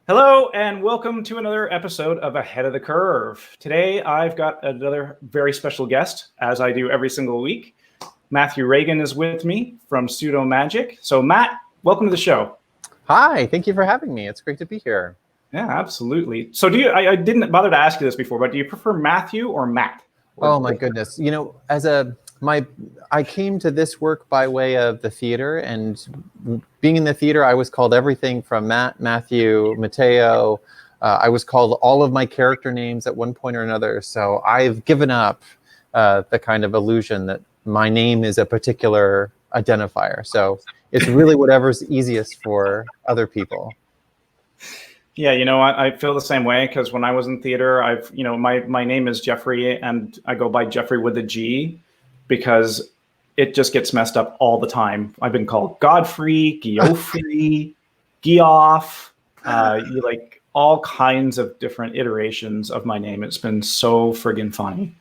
Hello and welcome to another episode of Ahead of the Curve. Today I've got another very special guest, as I do every single week. Matthew Reagan is with me from Pseudo Magic. So Matt, welcome to the show. Hi, thank you for having me. It's great to be here. Yeah, absolutely. So I didn't bother to ask you this before, but do you prefer Matthew or Matt? Oh my goodness. You know, I came to this work by way of the theater, and being in the theater, I was called everything from Matt, Matthew, Mateo. I was called all of my character names at one point or another. So I've given up the kind of illusion that my name is a particular identifier. So it's really whatever's easiest for other people. Yeah, I feel the same way because when I was in theater, my name is Jeffrey and I go by Jeffrey with a G because it just gets messed up all the time. I've been called Godfrey, Geoffrey, Geoff, like all kinds of different iterations of my name. It's been so friggin' funny.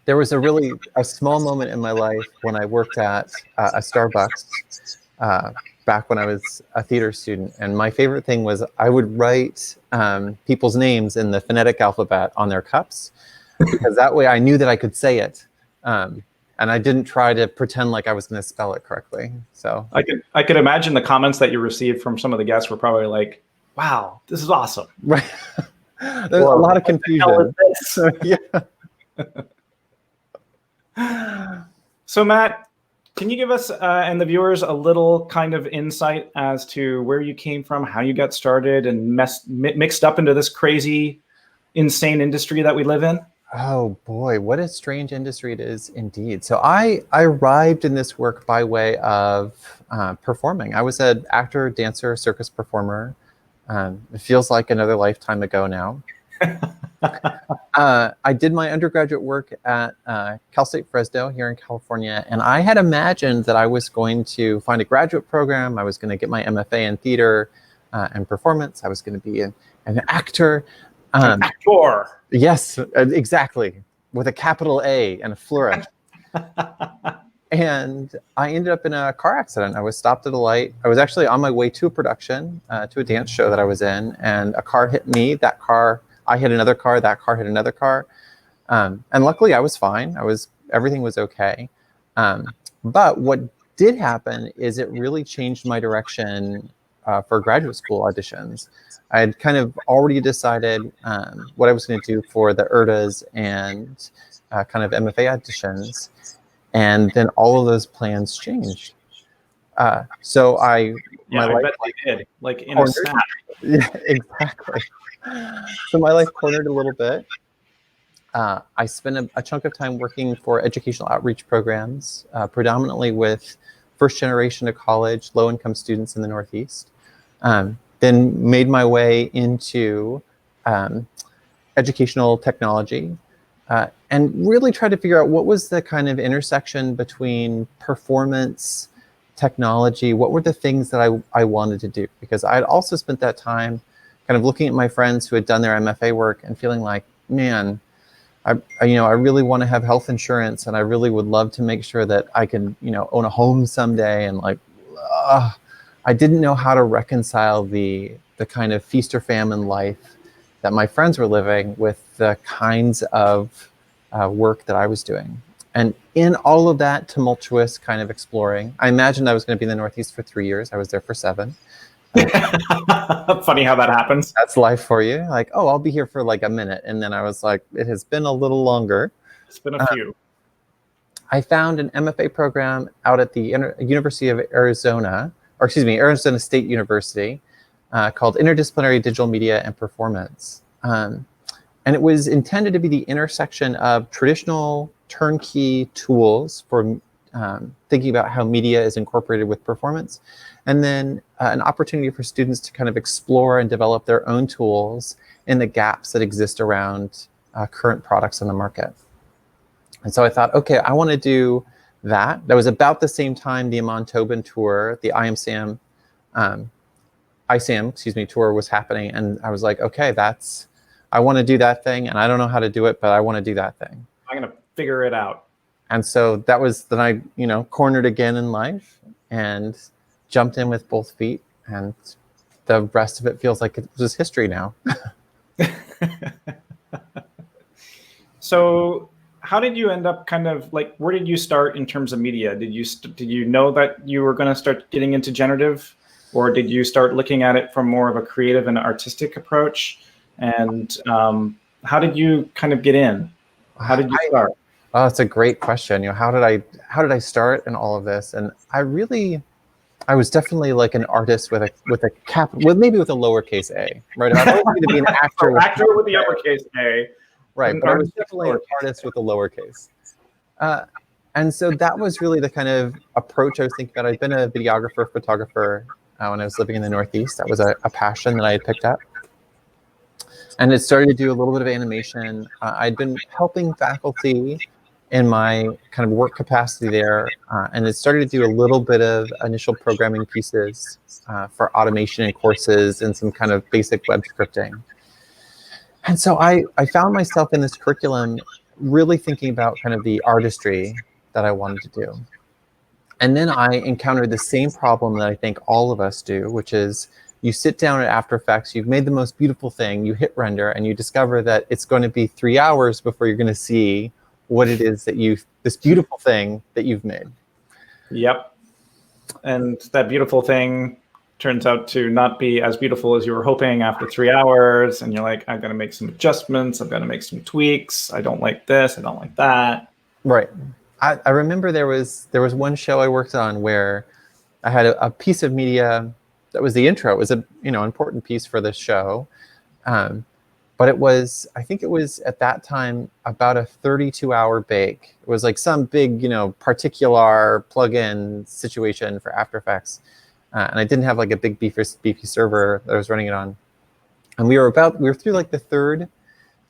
There was a small moment in my life when I worked at a Starbucks back when I was a theater student. And my favorite thing was I would write people's names in the phonetic alphabet on their cups, because that way I knew that I could say it. And I didn't try to pretend like I was going to spell it correctly. So I could imagine the comments that you received from some of the guests were probably like, wow, this is awesome. Right. There's a lot of confusion. Yeah. So Matt, can you give us and the viewers a little kind of insight as to where you came from, how you got started and mixed up into this crazy, insane industry that we live in? Oh boy, what a strange industry it is indeed. So I arrived in this work by way of performing. I was an actor, dancer, circus performer. It feels like another lifetime ago now. I did my undergraduate work at Cal State Fresno here in California, and I had imagined that I was going to find a graduate program. I was going to get my MFA in theater and performance. I was going to be an actor. An actor. Yes, exactly, with a capital A and a flourish. And I ended up in a car accident. I was stopped at a light. I was actually on my way to a production, to a dance show that I was in, and a car hit me. I hit another car, that car hit another car. And luckily I was fine. Everything was okay. But what did happen is it really changed my direction for graduate school auditions. I had kind of already decided what I was going to do for the URDAs and kind of MFA auditions. And then all of those plans changed. My I life bet they did, like in a snap. Yeah, exactly. So my life cornered a little bit. I spent a chunk of time working for educational outreach programs, predominantly with first generation to college, low-income students in the Northeast. Then made my way into educational technology, and really tried to figure out what was the kind of intersection between performance, technology, what were the things that I wanted to do? Because I had also spent that time kind of looking at my friends who had done their MFA work and feeling like, man, I really want to have health insurance, and I really would love to make sure that I can, own a home someday. And like, I didn't know how to reconcile the kind of feast or famine life that my friends were living with the kinds of work that I was doing. And in all of that tumultuous kind of exploring, I imagined I was going to be in the Northeast for 3 years. I was there for 7. Funny how that happens. That's life for you. Like, oh, I'll be here for like a minute. And then I was like, it has been a little longer. It's been a few. I found an MFA program out at the University of Arizona, Arizona State University, called Interdisciplinary Digital Media and Performance. And it was intended to be the intersection of traditional turnkey tools for thinking about how media is incorporated with performance, and then an opportunity for students to kind of explore and develop their own tools in the gaps that exist around current products on the market. And so I thought, okay, I want to do that. That was about the same time the Amon Tobin tour, the ISAM tour was happening. And I was like, okay, I want to do that thing. And I don't know how to do it, but I want to do that thing. I'm going to figure it out. And so that was then I, cornered again in life and jumped in with both feet. And the rest of it feels like it was history now. So how did you end up kind of like, where did you start in terms of media? Did you know that you were going to start getting into generative, or did you start looking at it from more of a creative and artistic approach? And how did you kind of get in? How did you start? Oh, it's a great question. How did I start in all of this? And I was definitely like an artist with a cap, maybe with a lowercase a, right? I always wanted to be an actor. Actor with the uppercase A. Right, but I was definitely an artist with a lowercase. And so that was really the kind of approach I was thinking about. I'd been a videographer, photographer when I was living in the Northeast. That was a passion that I had picked up. And it started to do a little bit of animation. I'd been helping faculty in my kind of work capacity there, and it started to do a little bit of initial programming pieces for automation in courses and some kind of basic web scripting. And so I found myself in this curriculum really thinking about kind of the artistry that I wanted to do. And then I encountered the same problem that I think all of us do, which is you sit down at After Effects, you've made the most beautiful thing, you hit render, and you discover that it's going to be 3 hours before you're going to see what it is that this beautiful thing that you've made. Yep. And that beautiful thing turns out to not be as beautiful as you were hoping after 3 hours. And you're like, I've got to make some adjustments. I've got to make some tweaks. I don't like this. I don't like that. Right. I remember there was one show I worked on where I had a piece of media that was the intro. It was a important piece for this show. But I think it was at that time about a 32-hour bake. It was like some big, particular plugin situation for After Effects. And I didn't have like a big beefy server that I was running it on. And we were through like the third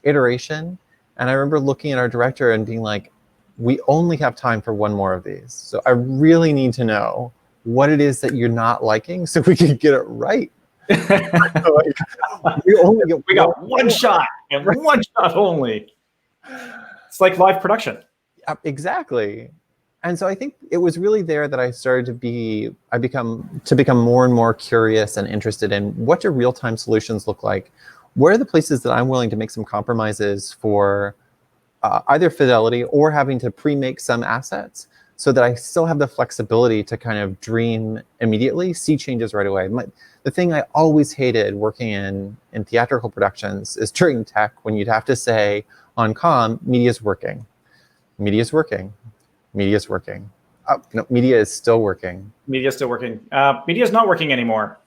iteration. And I remember looking at our director and being like, we only have time for one more of these. So I really need to know what it is that you're not liking so we can get it right. we got one shot and one shot only. It's like live production. Exactly. And so I think it was really there that I started to become more and more curious and interested in what do real-time solutions look like? Where are the places that I'm willing to make some compromises for either fidelity or having to pre-make some assets so that I still have the flexibility to kind of dream immediately, see changes right away. The thing I always hated working in theatrical productions is during tech when you'd have to say on comm, media's working, media's working, media's working. Oh, no, media is still working. Media's still working. Media's not working anymore.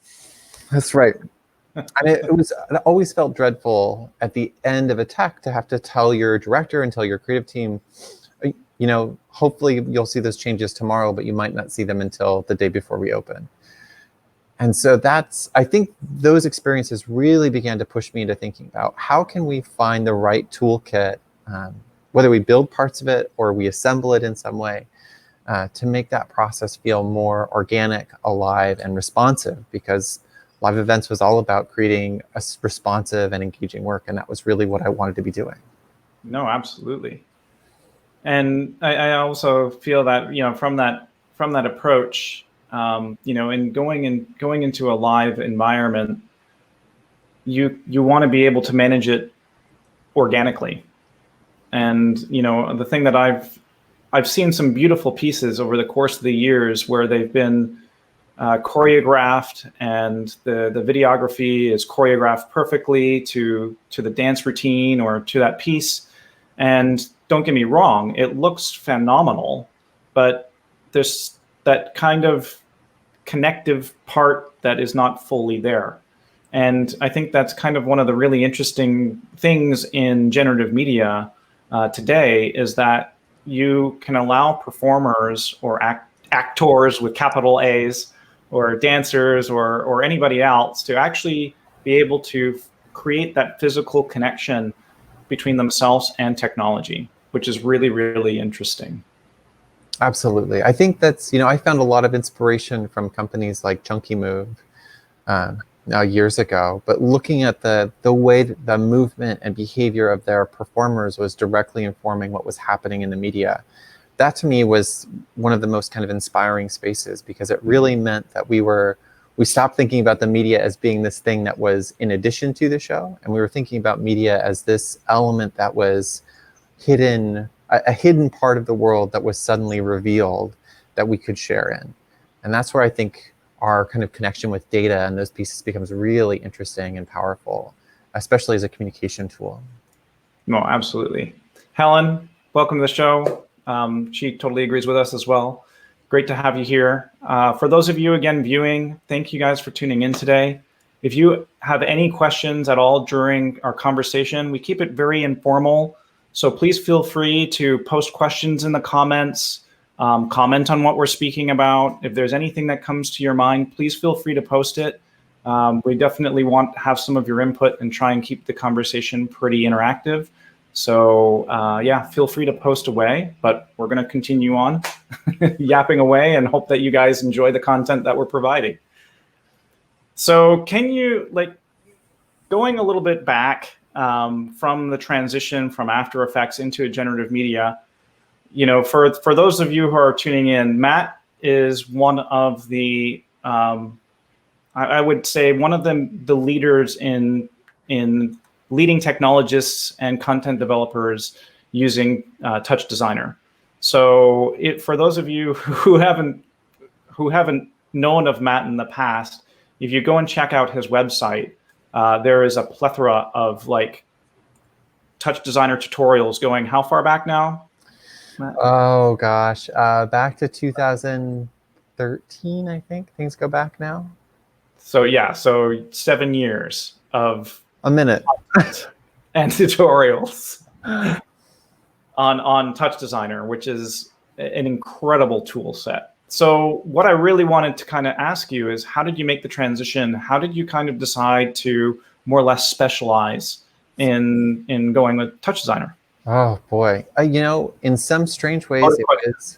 That's right. And it always felt dreadful at the end of a tech to have to tell your director and tell your creative team, hopefully you'll see those changes tomorrow, but you might not see them until the day before we open. And so I think those experiences really began to push me into thinking about how can we find the right toolkit, whether we build parts of it or we assemble it in some way, to make that process feel more organic, alive, and responsive, because live events was all about creating a responsive and engaging work, and that was really what I wanted to be doing. No, absolutely. And I also feel that from that approach, in going into a live environment, you want to be able to manage it organically. And the thing that I've seen some beautiful pieces over the course of the years where they've been choreographed, and the videography is choreographed perfectly to the dance routine or to that piece. And don't get me wrong, it looks phenomenal, but there's that kind of connective part that is not fully there. And I think that's kind of one of the really interesting things in generative media today, is that you can allow performers or actors with capital A's, or dancers or anybody else to actually be able to create that physical connection between themselves and technology, which is really, really interesting. Absolutely. I think that's, I found a lot of inspiration from companies like Chunky Move now years ago, but looking at the way that the movement and behavior of their performers was directly informing what was happening in the media. That to me was one of the most kind of inspiring spaces, because it really meant that we were we stopped thinking about the media as being this thing that was in addition to the show, and we were thinking about media as this element that was hidden, a hidden part of the world that was suddenly revealed that we could share in. And that's where I think our kind of connection with data and those pieces becomes really interesting and powerful, especially as a communication tool. No, absolutely. Helen, welcome to the show. She totally agrees with us as well. Great to have you here. For those of you, again, viewing, thank you guys for tuning in today. If you have any questions at all during our conversation, we keep it very informal. So please feel free to post questions in the comments, comment on what we're speaking about. If there's anything that comes to your mind, please feel free to post it. We definitely want to have some of your input and try and keep the conversation pretty interactive. So yeah, feel free to post away, but we're going to continue on yapping away and hope that you guys enjoy the content that we're providing. So can you, like, going a little bit back from the transition from After Effects into generative media, you know, for those of you who are tuning in, Matt is one of the, I would say one of the leaders in leading technologists and content developers using Touch Designer. So for those of you who haven't known of Matt in the past, if you go and check out his website, there is a plethora of like Touch Designer tutorials going how far back now, Matt? Oh gosh, back to 2013, I think. Things go back now. So yeah, so 7 years of a minute and tutorials on Touch Designer, which is an incredible tool set. So what I really wanted to kind of ask you is, how did you make the transition? How did you kind of decide to more or less specialize in going with Touch Designer? Oh boy, you know, in some strange ways it was.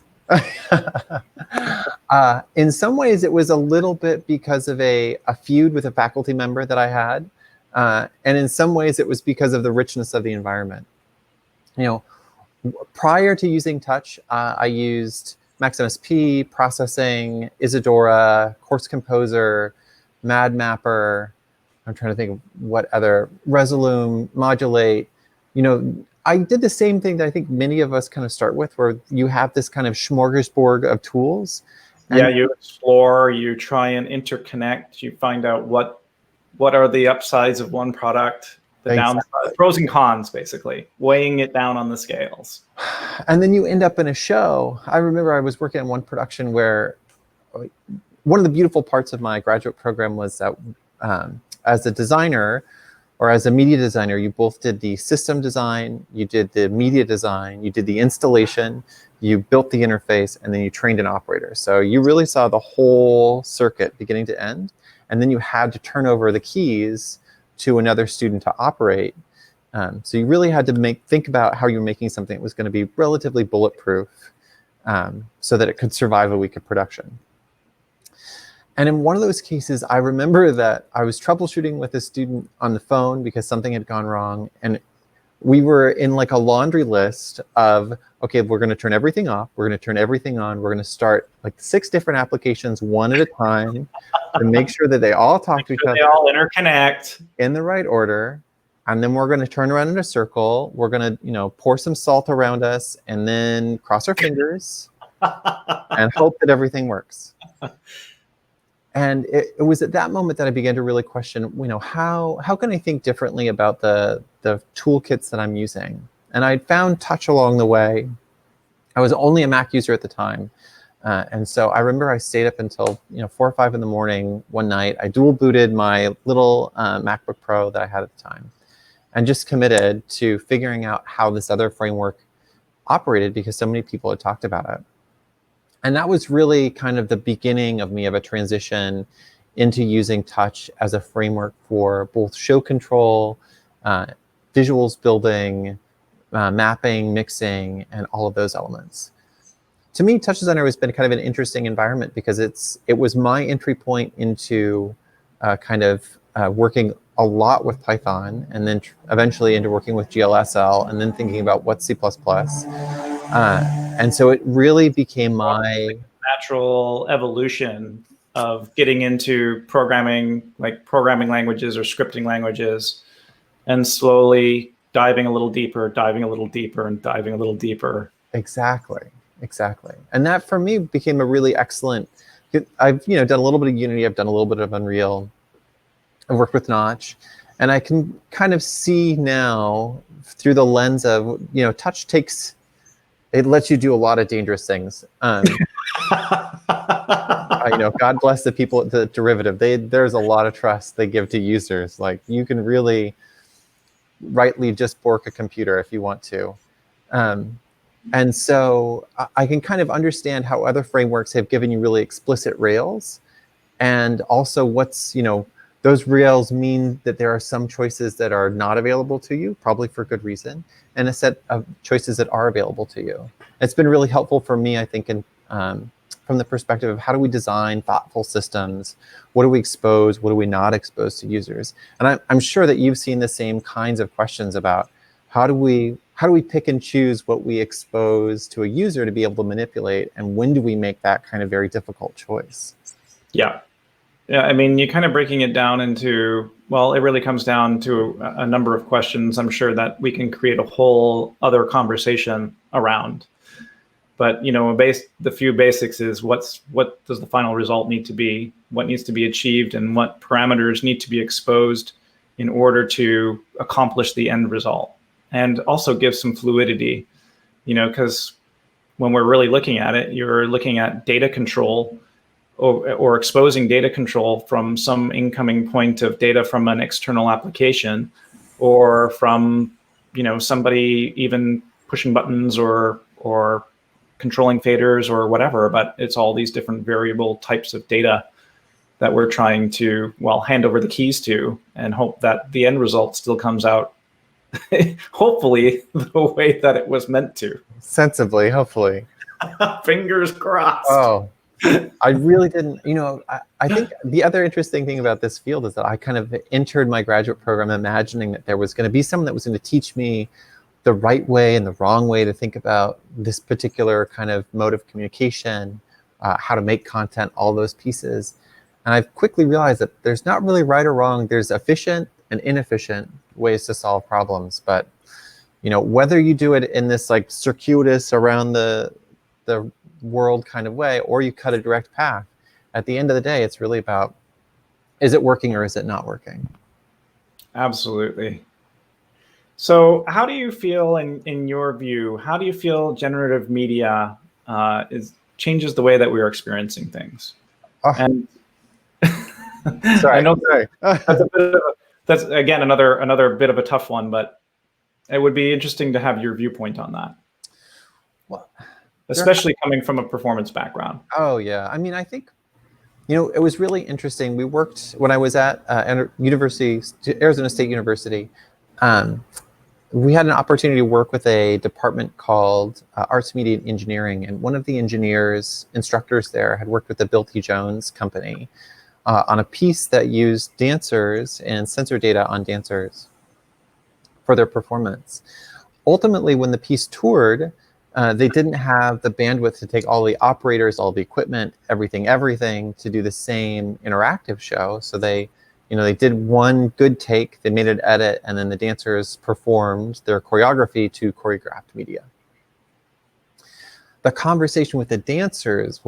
In some ways it was a little bit because of a feud with a faculty member that I had, and in some ways it was because of the richness of the environment. You know, prior to using Touch, I used MaxMSP, Processing, Isadora, Course Composer, MadMapper. I'm trying to think of what other, Resolume, Modulate. You know, I did the same thing that I think many of us kind of start with, where you have this kind of smorgasbord of tools. Yeah, you explore, you try and interconnect, you find out what are the upsides of one product, the downside, pros and cons, basically, weighing it down on the scales. And then you end up in a show. I remember I was working on one production where one of the beautiful parts of my graduate program was that as a designer, or as a media designer, you both did the system design, you did the media design, you did the installation, you built the interface, and then you trained an operator. So you really saw the whole circuit beginning to end, and then you had to turn over the keys to another student to operate. So you really had to think about how you're making something that was going to be relatively bulletproof, so that it could survive a week of production. And in one of those cases, I remember that I was troubleshooting with a student on the phone because something had gone wrong. And we were in like a laundry list of, okay, we're going to turn everything off. We're going to turn everything on. We're going to start like 6 different applications, one at a time, to make sure that they all talk to each other. They all interconnect in the right order. And then we're going to turn around in a circle. We're going to, you know, pour some salt around us and then cross our fingers and hope that everything works. And it was at that moment that I began to really question, you know, how can I think differently about the toolkits that I'm using? And I'd found Touch along the way. I was only a Mac user at the time. And so I remember I stayed up until 4 or 5 in the morning one night. I dual booted my little MacBook Pro that I had at the time, and just committed to figuring out how this other framework operated, because so many people had talked about it. And that was really kind of the beginning of a transition into using Touch as a framework for both show control, visuals building, mapping, mixing, and all of those elements. To me, Touch Designer has been kind of an interesting environment because it was my entry point into working a lot with Python, and then eventually into working with GLSL, and then thinking about what's C++. And so it really became my natural evolution of getting into programming, like programming languages or scripting languages, and slowly diving a little deeper, diving a little deeper, and diving a little deeper. Exactly. And that for me became a really excellent, I've done a little bit of Unity, I've done a little bit of Unreal, I've worked with Notch, and I can kind of see now through the lens of, touch it lets you do a lot of dangerous things. God bless the people at the Derivative. There's a lot of trust they give to users. Like, you can really rightly just bork a computer if you want to. And so I can kind of understand how other frameworks have given you really explicit rails, and also those rails mean that there are some choices that are not available to you, probably for good reason, and a set of choices that are available to you. It's been really helpful for me, I think, from the perspective of how do we design thoughtful systems? What do we expose? What do we not expose to users? And I'm sure that you've seen the same kinds of questions about how do we pick and choose what we expose to a user to be able to manipulate, and when do we make that kind of very difficult choice? Yeah. I mean, you're kind of breaking it down into, well, it really comes down to a number of questions. I'm sure that we can create a whole other conversation around. But, the few basics is what does the final result need to be, what needs to be achieved, and what parameters need to be exposed in order to accomplish the end result. And also give some fluidity, because when we're really looking at it, you're looking at data control or exposing data control from some incoming point of data from an external application, or from, somebody even pushing buttons or controlling faders or whatever. But it's all these different variable types of data that we're trying to, hand over the keys to, and hope that the end result still comes out hopefully the way that it was meant to. Sensibly, hopefully. Fingers crossed. Oh, I really didn't, I think the other interesting thing about this field is that I kind of entered my graduate program imagining that there was going to be someone that was going to teach me the right way and the wrong way to think about this particular kind of mode of communication, how to make content, all those pieces. And I've quickly realized that there's not really right or wrong. There's efficient and inefficient ways to solve problems. But, whether you do it in this like circuitous around the world kind of way, or you cut a direct path, at the end of the day, it's really about, is it working or is it not working? Absolutely. So how do you feel, in your view, how do you feel generative media changes the way that we're experiencing things? And sorry, I know that's again another bit of a tough one, but it would be interesting to have your viewpoint on that. Well, especially coming from a performance background. Oh yeah, I mean, I think, it was really interesting. We worked when I was at Arizona State University. We had an opportunity to work with a department called Arts, Media, and Engineering, and one of the instructors there had worked with the Bill T. Jones Company on a piece that used dancers and sensor data on dancers for their performance. Ultimately, when the piece toured, they didn't have the bandwidth to take all the operators, all the equipment, everything to do the same interactive show. So they did one good take, they made an edit, and then the dancers performed their choreography to choreographed media. The conversation with the dancers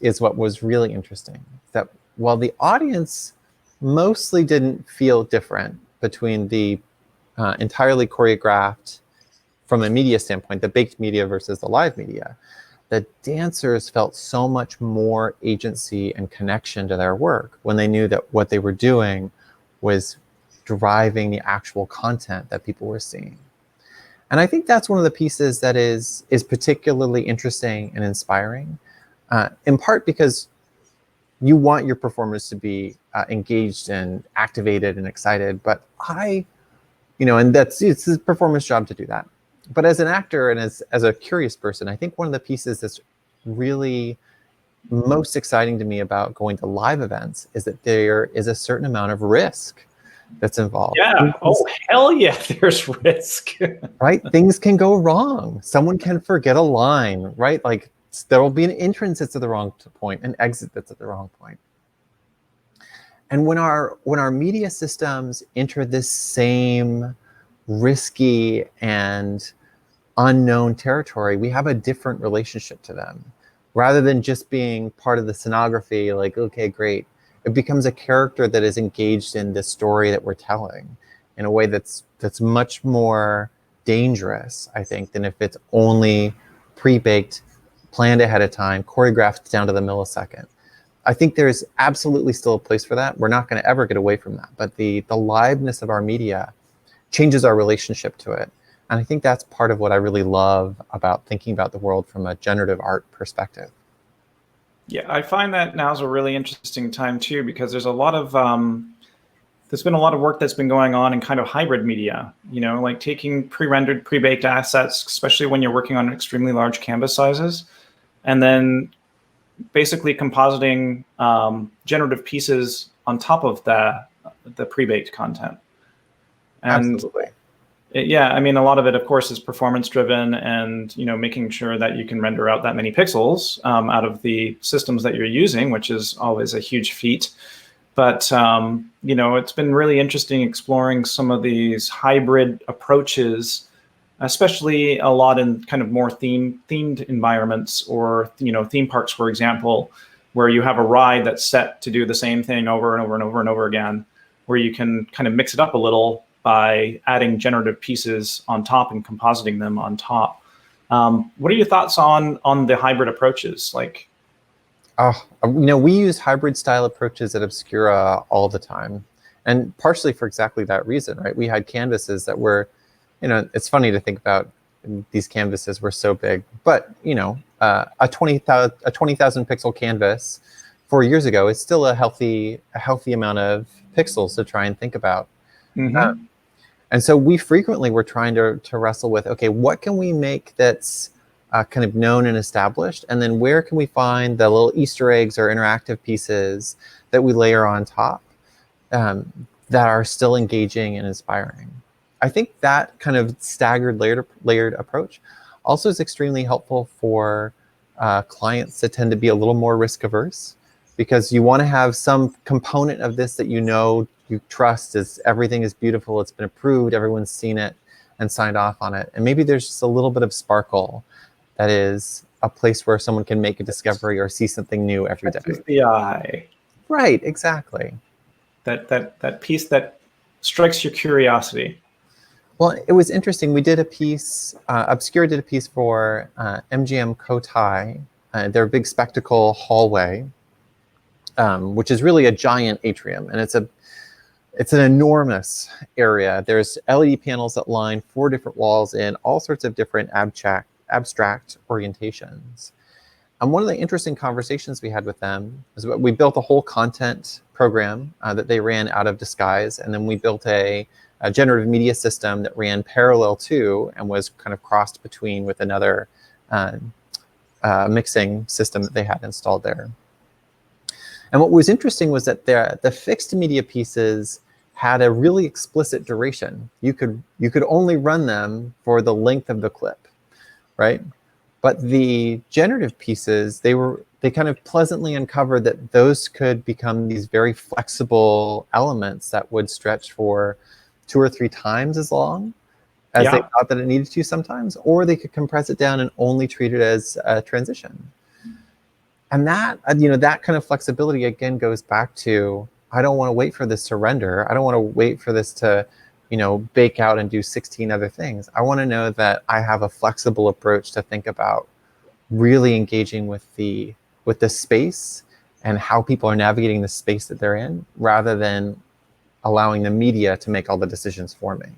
is what was really interesting. That while the audience mostly didn't feel different between the entirely choreographed, from a media standpoint, the baked media versus the live media, the dancers felt so much more agency and connection to their work when they knew that what they were doing was driving the actual content that people were seeing. And I think that's one of the pieces that is particularly interesting and inspiring, in part because you want your performers to be engaged and activated and excited, but and it's a performer's job to do that. But as an actor and as a curious person, I think one of the pieces that's really most exciting to me about going to live events is that there is a certain amount of risk that's involved. Yeah. Oh, hell yeah, there's risk. Right? Things can go wrong. Someone can forget a line, right? Like there will be an entrance that's at the wrong point, an exit that's at the wrong point. And when our media systems enter this same risky and unknown territory, we have a different relationship to them. Rather than just being part of the scenography, like, okay, great, it becomes a character that is engaged in the story that we're telling in a way that's much more dangerous, I think, than if it's only pre-baked, planned ahead of time, choreographed down to the millisecond. I think there's absolutely still a place for that. We're not going to ever get away from that. But the liveness of our media changes our relationship to it. And I think that's part of what I really love about thinking about the world from a generative art perspective. Yeah, I find that now's a really interesting time too, because there's been a lot of work that's been going on in kind of hybrid media, like taking pre-rendered, pre-baked assets, especially when you're working on extremely large canvas sizes, and then basically compositing generative pieces on top of the pre-baked content. And Absolutely. yeah, I mean, a lot of it, of course, is performance driven, and making sure that you can render out that many pixels out of the systems that you're using, which is always a huge feat. But it's been really interesting exploring some of these hybrid approaches, especially a lot in kind of more themed environments, or theme parks, for example, where you have a ride that's set to do the same thing over and over and over and over again, where you can kind of mix it up a little by adding generative pieces on top and compositing them on top. What are your thoughts on the hybrid approaches? Like, we use hybrid style approaches at Obscura all the time, and partially for exactly that reason, right? We had canvases that were, it's funny to think about, these canvases were so big, but a 20,000 pixel canvas 4 years ago is still a healthy amount of pixels to try and think about. mm-hmm. And so we frequently were trying to wrestle with, okay, what can we make that's kind of known and established? And then where can we find the little Easter eggs or interactive pieces that we layer on top that are still engaging and inspiring? I think that kind of staggered layered approach also is extremely helpful for clients that tend to be a little more risk averse, because you want to have some component of this that you trust is everything is beautiful, it's been approved, everyone's seen it and signed off on it. And maybe there's just a little bit of sparkle that is a place where someone can make a discovery or see something new every day. The eye. Right, exactly. That piece that strikes your curiosity. Well, it was interesting. We did a piece, Obscura did a piece for MGM Cotai, their big spectacle hallway, which is really a giant atrium, and it's an enormous area. There's LED panels that line 4 different walls in all sorts of different abstract orientations. And one of the interesting conversations we had with them is we built a whole content program that they ran out of Disguise, and then we built a generative media system that ran parallel to and was kind of crossed between with another mixing system that they had installed there. And what was interesting was that the fixed media pieces had a really explicit duration. You could only run them for the length of the clip, right? But the generative pieces, they kind of pleasantly uncovered that those could become these very flexible elements that would stretch for 2 or 3 times as long as they thought that it needed to sometimes, or they could compress it down and only treat it as a transition. And that, that kind of flexibility again goes back to, I don't want to wait for this to render. I don't want to wait for this to, bake out and do 16 other things. I want to know that I have a flexible approach to think about really engaging with the space and how people are navigating the space that they're in, rather than allowing the media to make all the decisions for me.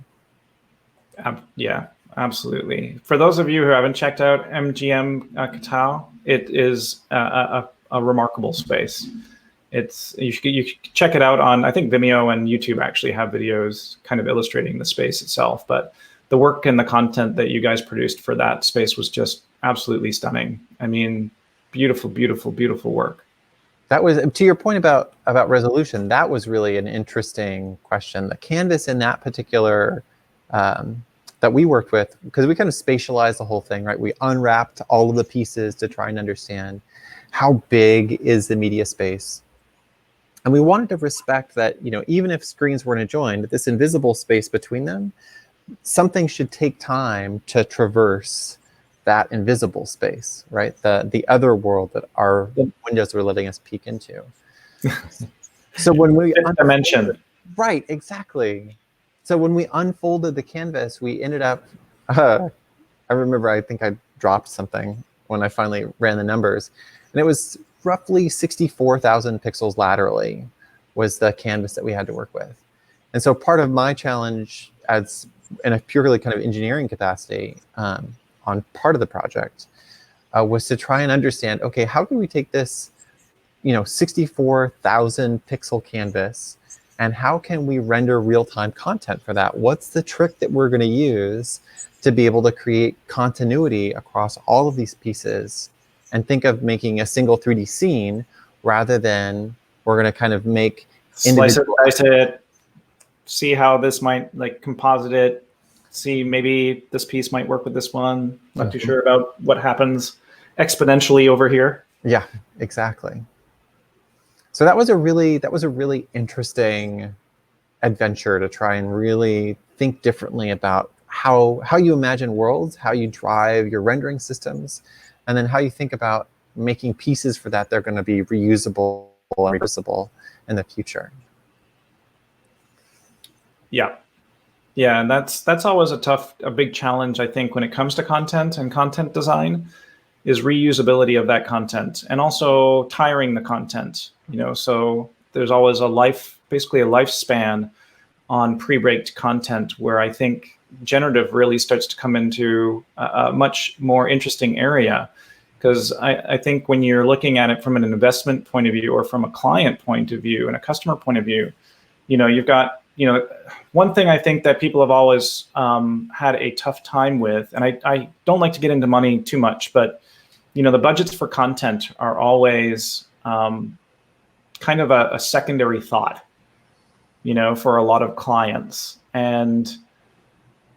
Yeah, absolutely. For those of you who haven't checked out MGM Cotai, it is a remarkable space. You should check it out on, I think Vimeo and YouTube actually have videos kind of illustrating the space itself. But the work and the content that you guys produced for that space was just absolutely stunning. I mean, beautiful, beautiful, beautiful work. That was, to your point about resolution, that was really an interesting question. The canvas in that particular, that we worked with, because we kind of spatialized the whole thing, right? We unwrapped all of the pieces to try and understand how big is the media space. And we wanted to respect that, even if screens weren't adjoined, this invisible space between them, something should take time to traverse that invisible space, right? The other world that our windows were letting us peek into. So when we dimension. Right, exactly. So when we unfolded the canvas, we ended up, I remember, I think I dropped something when I finally ran the numbers, and it was roughly 64,000 pixels laterally was the canvas that we had to work with. And so part of my challenge as in a purely kind of engineering capacity on part of the project was to try and understand, okay, how can we take this 64,000 pixel canvas, and how can we render real-time content for that? What's the trick that we're going to use to be able to create continuity across all of these pieces and think of making a single 3D scene rather than we're going to kind of make slice it, dice it, see how this might composite it, see maybe this piece might work with this one. Not too sure about what happens exponentially over here. Yeah, exactly. So that was a really interesting adventure to try and really think differently about how you imagine worlds, how you drive your rendering systems, and then how you think about making pieces for that are going to be reusable and reversible in the future. Yeah, and that's always a big challenge, I think, when it comes to content and content design, is reusability of that content, and also tiring the content. So there's always basically a lifespan on pre-baked content, where I think generative really starts to come into a much more interesting area. Because I think when you're looking at it from an investment point of view, or from a client point of view and a customer point of view, you've got, one thing I think that people have always had a tough time with, and I don't like to get into money too much, but the budgets for content are always kind of a secondary thought, for a lot of clients. And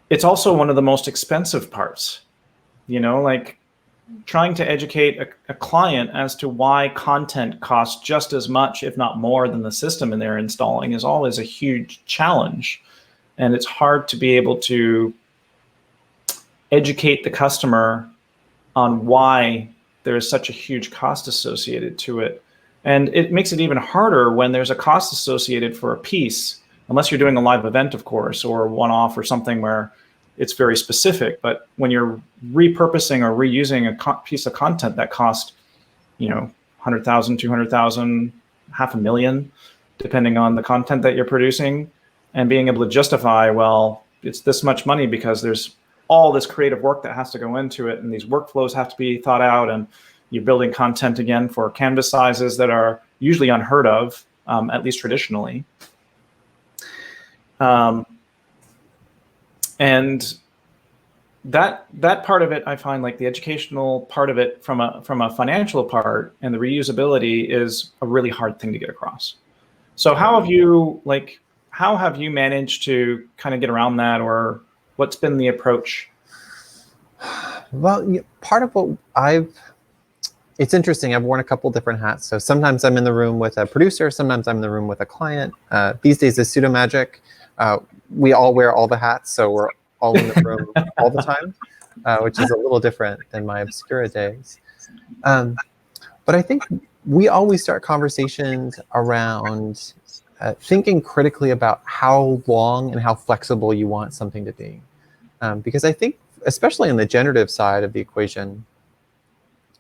it's also one of the most expensive parts, like trying to educate a client as to why content costs just as much, if not more, than the system they're installing is always a huge challenge. And it's hard to be able to educate the customer on why there is such a huge cost associated to it. And it makes it even harder when there's a cost associated for a piece, unless you're doing a live event, of course, or one-off or something where it's very specific. But when you're repurposing or reusing a piece of content that costs, 100,000, 200,000, $500,000, depending on the content that you're producing, and being able to justify, well, it's this much money because there's all this creative work that has to go into it, and these workflows have to be thought out, and you're building content again for canvas sizes that are usually unheard of, at least traditionally. And that part of it, I find, like the educational part of it from a financial part, and the reusability is a really hard thing to get across. So how have you managed to kind of get around that, or what's been the approach? Well, part of what it's interesting. I've worn a couple different hats. So sometimes I'm in the room with a producer, sometimes I'm in the room with a client. These days it's pseudo magic. We all wear all the hats, so we're all in the room all the time, which is a little different than my Obscura days. But I think we always start conversations around thinking critically about how long and how flexible you want something to be. Because I think, especially on the generative side of the equation,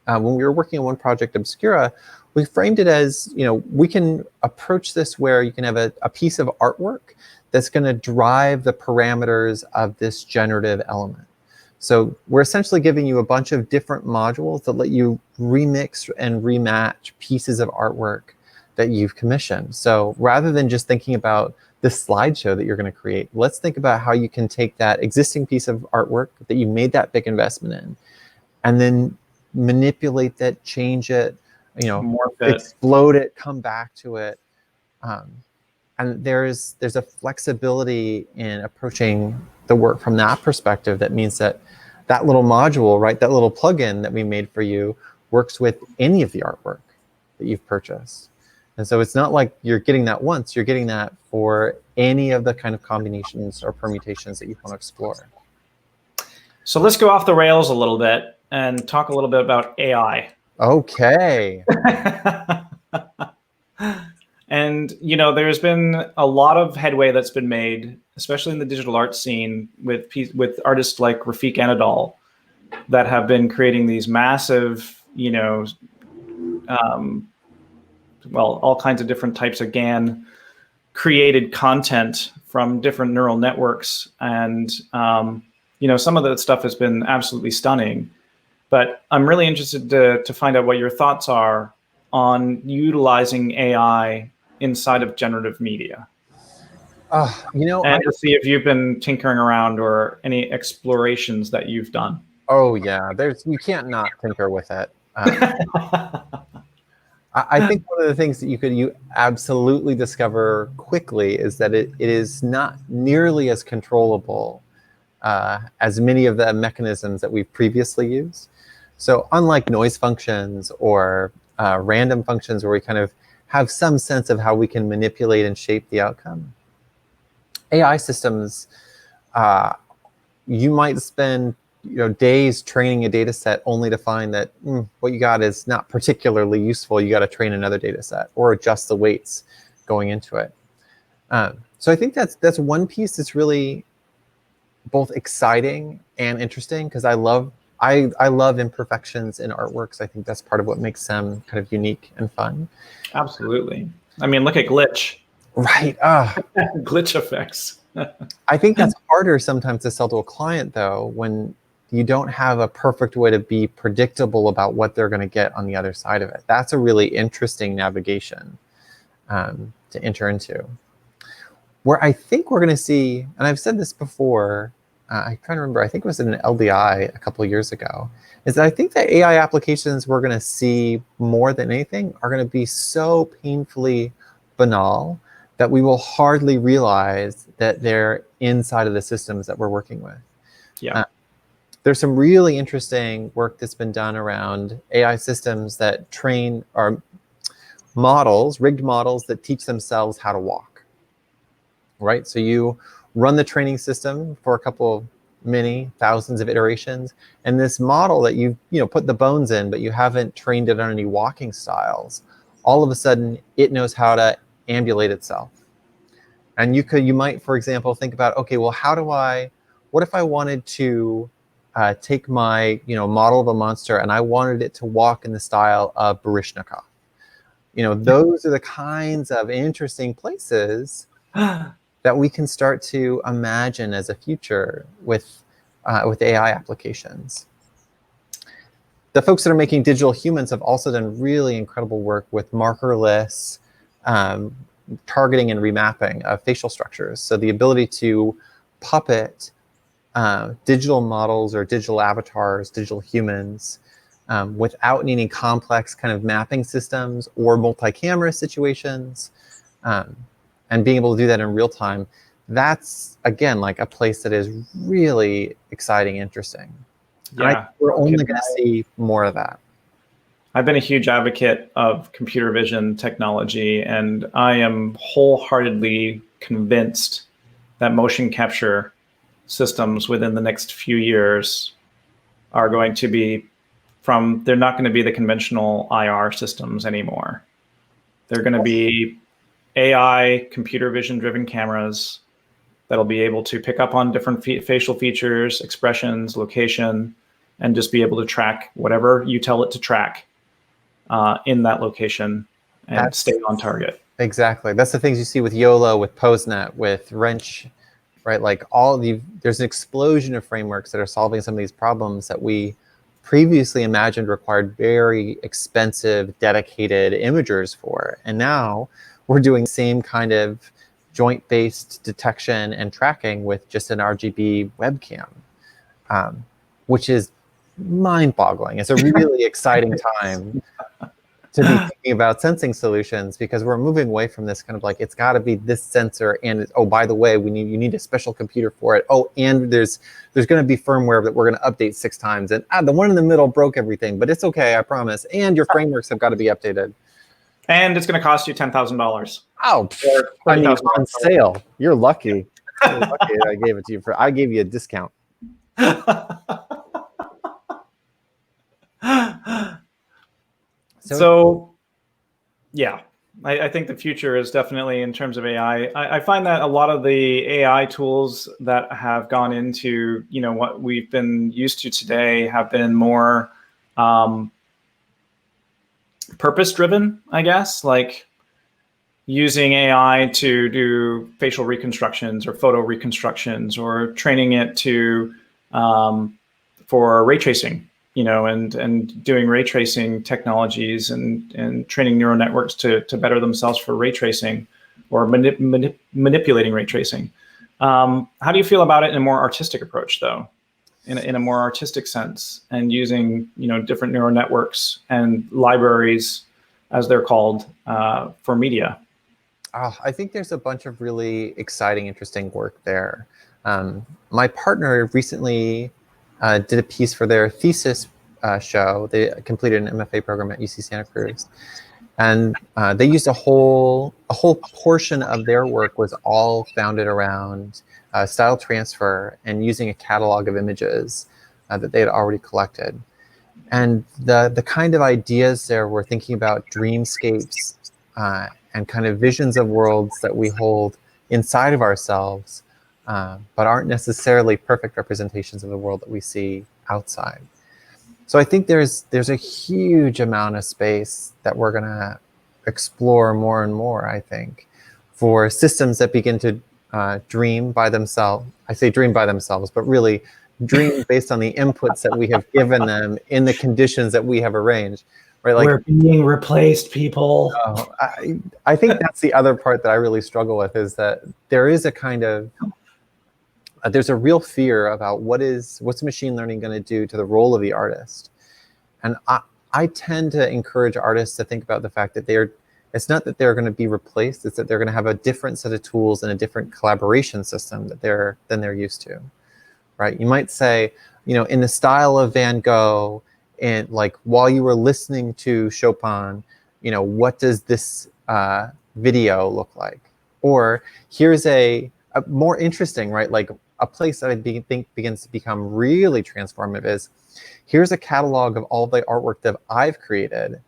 when we were working on one project, Obscura, we framed it as, we can approach this where you can have a piece of artwork that's going to drive the parameters of this generative element. So we're essentially giving you a bunch of different modules that let you remix and rematch pieces of artwork that you've commissioned. So rather than just thinking about this slideshow that you're going to create, let's think about how you can take that existing piece of artwork that you made that big investment in, and then manipulate that, change it, explode it, come back to it. And there's a flexibility in approaching the work from that perspective that means that little module, right, that little plugin that we made for you works with any of the artwork that you've purchased. And so it's not like you're getting that once, you're getting that for any of the kind of combinations or permutations that you want to explore. So let's go off the rails a little bit and talk a little bit about AI. Okay. And, you know, there's been a lot of headway that's been made, especially in the digital art scene with artists like Rafiq Anadol that have been creating these massive, you know, well, all kinds of different types of GAN created content from different neural networks. And, you know, some of that stuff has been absolutely stunning. But I'm really interested to find out what your thoughts are on utilizing AI inside of generative media. You know, and to see if you've been tinkering around or any explorations that you've done. Oh yeah, you can't not tinker with it. I think one of the things that you absolutely discover quickly is that it is not nearly as controllable as many of the mechanisms that we've previously used. So unlike noise functions or random functions where we kind of have some sense of how we can manipulate and shape the outcome, AI systems, you might spend days training a data set only to find that what you got is not particularly useful. You got to train another data set or adjust the weights going into it. So I think that's one piece that's really both exciting and interesting, because I love imperfections in artworks. I think that's part of what makes them kind of unique and fun. Absolutely. I mean, look at glitch. Right. Glitch effects. I think that's harder sometimes to sell to a client, though, when you don't have a perfect way to be predictable about what they're going to get on the other side of it. That's a really interesting navigation to enter into. Where I think we're going to see, and I've said this before, I'm trying to remember, I think it was in an LDI a couple of years ago, is that I think the AI applications we're going to see more than anything are going to be so painfully banal that we will hardly realize that they're inside of the systems that we're working with. Yeah. There's some really interesting work that's been done around AI systems that train or rigged models that teach themselves how to walk. Right? So you run the training system for a couple, many thousands of iterations, and this model that you put the bones in, but you haven't trained it on any walking styles, all of a sudden it knows how to ambulate itself. And you might, for example, think about, okay, well, what if I wanted to take my model of a monster and I wanted it to walk in the style of Baryshnikov? Those are the kinds of interesting places that we can start to imagine as a future with AI applications. The folks that are making digital humans have also done really incredible work with markerless targeting and remapping of facial structures. So the ability to puppet digital models or digital avatars, digital humans, without needing complex kind of mapping systems or multi-camera situations, and being able to do that in real time. That's, again, like a place that is really exciting, interesting. Yeah, we're only going to see more of that. I've been a huge advocate of computer vision technology, and I am wholeheartedly convinced that motion capture systems within the next few years are going to be they're not going to be the conventional IR systems anymore. They're going to be AI computer vision driven cameras that'll be able to pick up on different facial features, expressions, location, and just be able to track whatever you tell it to track in that location and stay on target. Exactly. That's the things you see with YOLO, with PoseNet, with Wrench, right? Like there's an explosion of frameworks that are solving some of these problems that we previously imagined required very expensive, dedicated imagers for. And now we're doing the same kind of joint-based detection and tracking with just an RGB webcam, which is mind-boggling. It's a really exciting time to be thinking about sensing solutions, because we're moving away from this kind of like, it's got to be this sensor, and oh, by the way, you need a special computer for it. Oh, and there's going to be firmware that we're going to update 6 times, and the one in the middle broke everything, but it's okay, I promise. And your frameworks have got to be updated. And it's going to cost you $10,000. Oh, Or I mean, $30,000. on sale. You're lucky. You're lucky I gave it to you I gave you a discount. So yeah, I think the future is definitely in terms of AI. I find that a lot of the AI tools that have gone into, what we've been used to today have been more purpose-driven, I guess, like using AI to do facial reconstructions or photo reconstructions, or training it to for ray tracing, and doing ray tracing technologies and training neural networks to better themselves for ray tracing, or manipulating ray tracing. How do you feel about it in a more artistic approach, though? In a more artistic sense, and using different neural networks and libraries, as they're called, for media. I think there's a bunch of really exciting, interesting work there. My partner recently did a piece for their thesis show. They completed an MFA program at UC Santa Cruz, and they used a whole portion of their work was all founded around style transfer and using a catalog of images that they had already collected. And the kind of ideas there were thinking about dreamscapes and kind of visions of worlds that we hold inside of ourselves, but aren't necessarily perfect representations of the world that we see outside. So I think there's a huge amount of space that we're going to explore more and more, I think, for systems that begin to dream by themselves. I say dream by themselves, but really dream based on the inputs that we have given them in the conditions that we have arranged. Right? Like, we're being replaced, people. I think that's the other part that I really struggle with, is that there is a kind of there's a real fear about what's machine learning going to do to the role of the artist. And I tend to encourage artists to think about the fact that it's not that they're going to be replaced, it's that they're going to have a different set of tools and a different collaboration system than they're used to. Right? You might say, in the style of Van Gogh, and like while you were listening to Chopin, what does this video look like? Or here's a more interesting, right? Like a place that I think begins to become really transformative is, here's a catalog of all the artwork that I've created.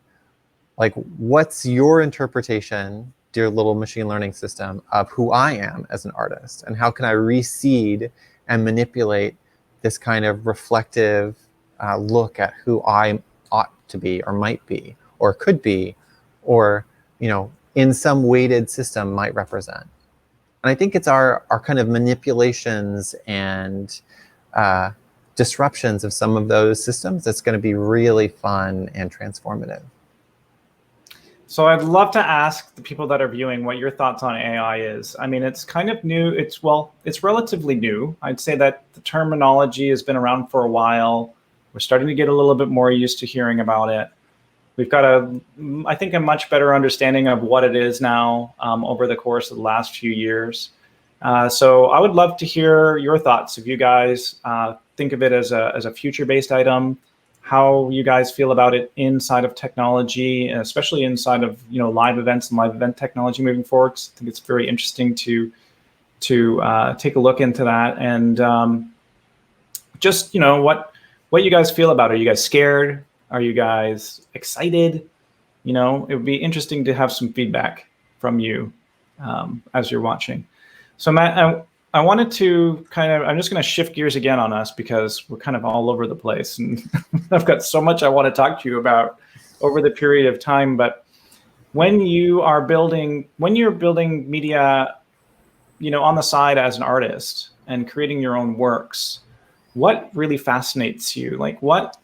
Like, what's your interpretation, dear little machine learning system, of who I am as an artist? And how can I reseed and manipulate this kind of reflective look at who I ought to be, or might be, or could be, or in some weighted system might represent. And I think it's our kind of manipulations and disruptions of some of those systems that's going to be really fun and transformative. So I'd love to ask the people that are viewing what your thoughts on AI is. I mean, it's kind of new. It's relatively new. I'd say that the terminology has been around for a while. We're starting to get a little bit more used to hearing about it. We've got I think, a much better understanding of what it is now over the course of the last few years. So I would love to hear your thoughts. If you guys think of it as a future-based item, how you guys feel about it inside of technology, especially inside of live events and live event technology moving forward. I think it's very interesting to take a look into that, and just what you guys feel about it. Are you guys scared? Are you guys excited? It would be interesting to have some feedback from you as you're watching. So Matt, I wanted to I'm just going to shift gears again on us, because we're kind of all over the place, and I've got so much I want to talk to you about over the period of time. But when you're building media, on the side as an artist and creating your own works, what really fascinates you? Like what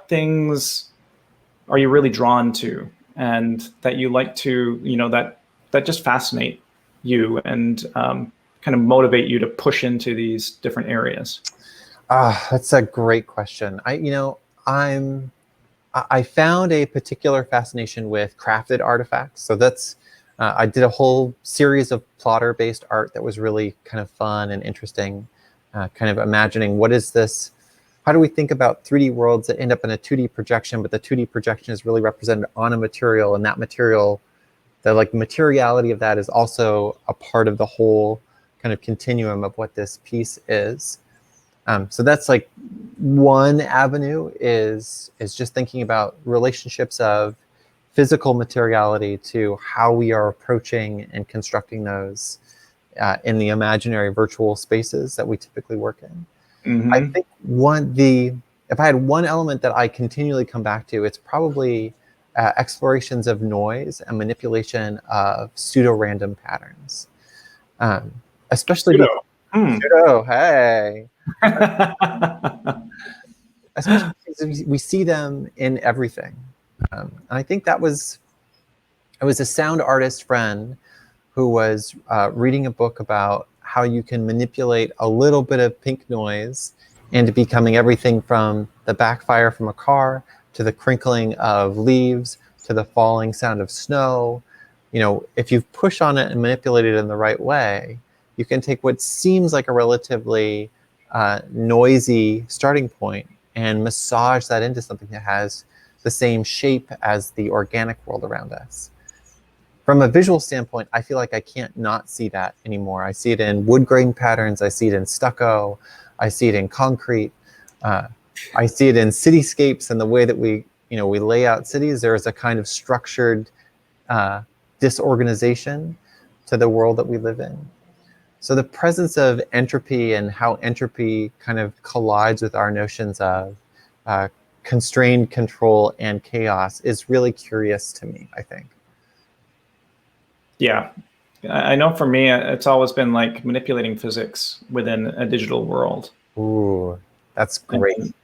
things are you really drawn to, and that you like to, that just fascinate you and kind of motivate you to push into these different areas? That's a great question. I found a particular fascination with crafted artifacts. So that's I did a whole series of plotter-based art that was really kind of fun and interesting. Kind of imagining, what is this? How do we think about 3D worlds that end up in a 2D projection, but the 2D projection is really represented on a material, and that material the like materiality of that is also a part of the whole kind of continuum of what this piece is. So that's like one avenue is just thinking about relationships of physical materiality to how we are approaching and constructing those in the imaginary virtual spaces that we typically work in. I think if I had one element that I continually come back to, it's probably explorations of noise and manipulation of pseudo-random patterns. Especially pseudo, hey. Especially because we see them in everything. And I think it was a sound artist friend who was reading a book about how you can manipulate a little bit of pink noise into becoming everything from the backfire from a car to the crinkling of leaves to the falling sound of snow. You know, if you push on it and manipulate it in the right way, you can take what seems like a relatively noisy starting point and massage that into something that has the same shape as the organic world around us. From a visual standpoint, I feel like I can't not see that anymore. I see it in wood grain patterns. I see it in stucco. I see it in concrete. I see it in cityscapes and the way that we lay out cities. There is a kind of structured disorganization to the world that we live in. So the presence of entropy and how entropy kind of collides with our notions of constrained control and chaos is really curious to me, I think. Yeah, I know for me, it's always been like manipulating physics within a digital world. Ooh, that's great. And,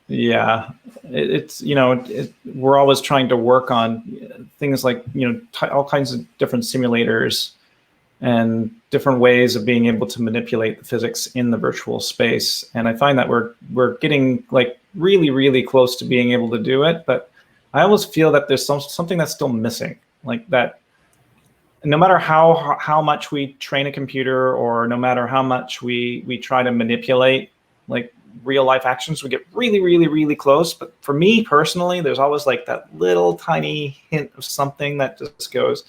yeah, we're always trying to work on things like, all kinds of different simulators and different ways of being able to manipulate the physics in the virtual space. And I find that we're getting like really, really close to being able to do it. But I always feel that there's something that's still missing, like that. No matter how much we train a computer, or no matter how much we try to manipulate like real life actions, we get really, really, really close. But for me personally, there's always like that little tiny hint of something that just goes,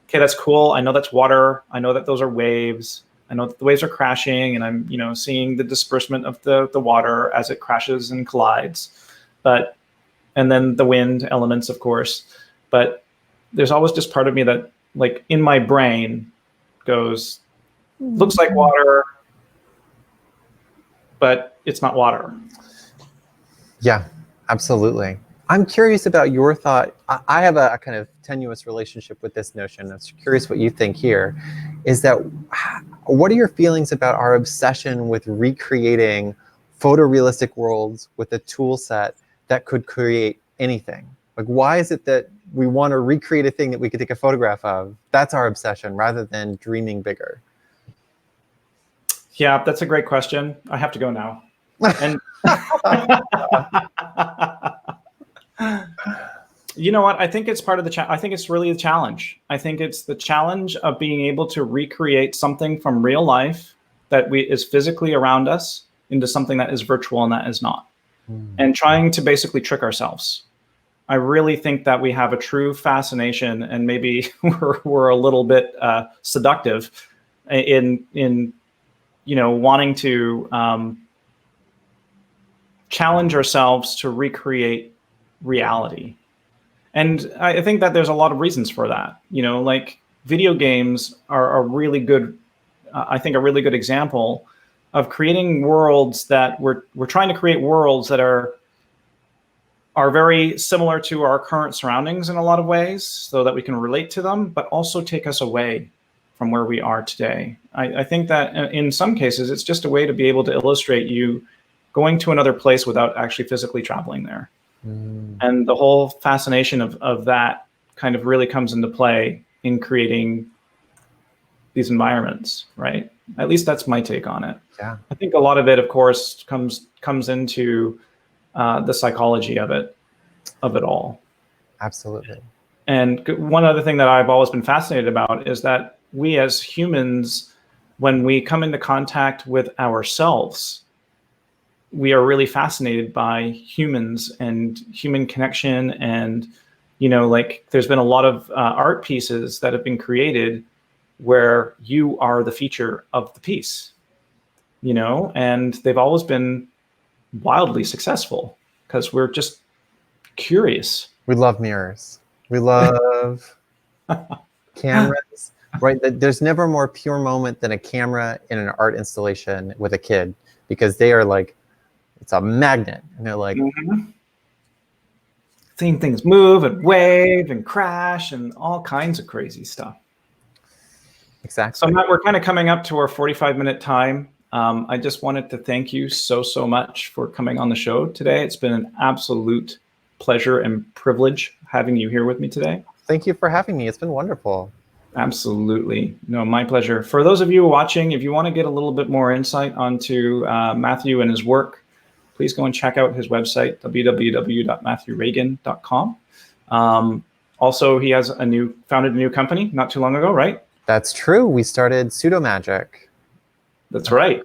okay, that's cool. I know that's water. I know that those are waves. I know that the waves are crashing, and I'm seeing the disbursement of the water as it crashes and collides. And then the wind elements, of course. But there's always just part of me that, like, in my brain goes, looks like water, but it's not water. Yeah, absolutely. I'm curious about your thought. I have a kind of tenuous relationship with this notion. I'm curious what you think here. Is that, what are your feelings about our obsession with recreating photorealistic worlds with a tool set that could create anything? Like, why is it that we want to recreate a thing that we could take a photograph of? That's our obsession, rather than dreaming bigger. Yeah, that's a great question. I have to go now. And you know what? I think it's part of the I think it's really a challenge. I think it's the challenge of being able to recreate something from real life that is physically around us into something that is virtual and that is not. And trying to basically trick ourselves. I really think that we have a true fascination, and maybe we're a little bit seductive in wanting to challenge ourselves to recreate reality. And I think that there's a lot of reasons for that. Like video games are a really good, I think, a really good example of creating worlds that we're trying to create worlds that are very similar to our current surroundings in a lot of ways, so that we can relate to them, but also take us away from where we are today. I think that in some cases, it's just a way to be able to illustrate you going to another place without actually physically traveling there. And the whole fascination of that kind of really comes into play in creating these environments, right? At least that's my take on it. Yeah. I think a lot of it, of course, comes into the psychology of it all. Absolutely. And one other thing that I've always been fascinated about is that we as humans, when we come into contact with ourselves, we are really fascinated by humans and human connection and like there's been a lot of art pieces that have been created where you are the feature of the piece, and they've always been wildly successful because we're just curious. We love mirrors. We love cameras, right? There's never a more pure moment than a camera in an art installation with a kid, because they are like, it's a magnet, and they're like, seeing things move and wave and crash and all kinds of crazy stuff. Exactly. So Matt, we're kind of coming up to our 45-minute time. I just wanted to thank you so much for coming on the show today. It's been an absolute pleasure and privilege having you here with me today. Thank you for having me. It's been wonderful. Absolutely. No, my pleasure. For those of you watching, if you want to get a little bit more insight onto Matthew and his work, please go and check out his website, www.matthewreagan.com. Also, he has founded a new company not too long ago, right? That's true. We started Pseudo Magic. That's right.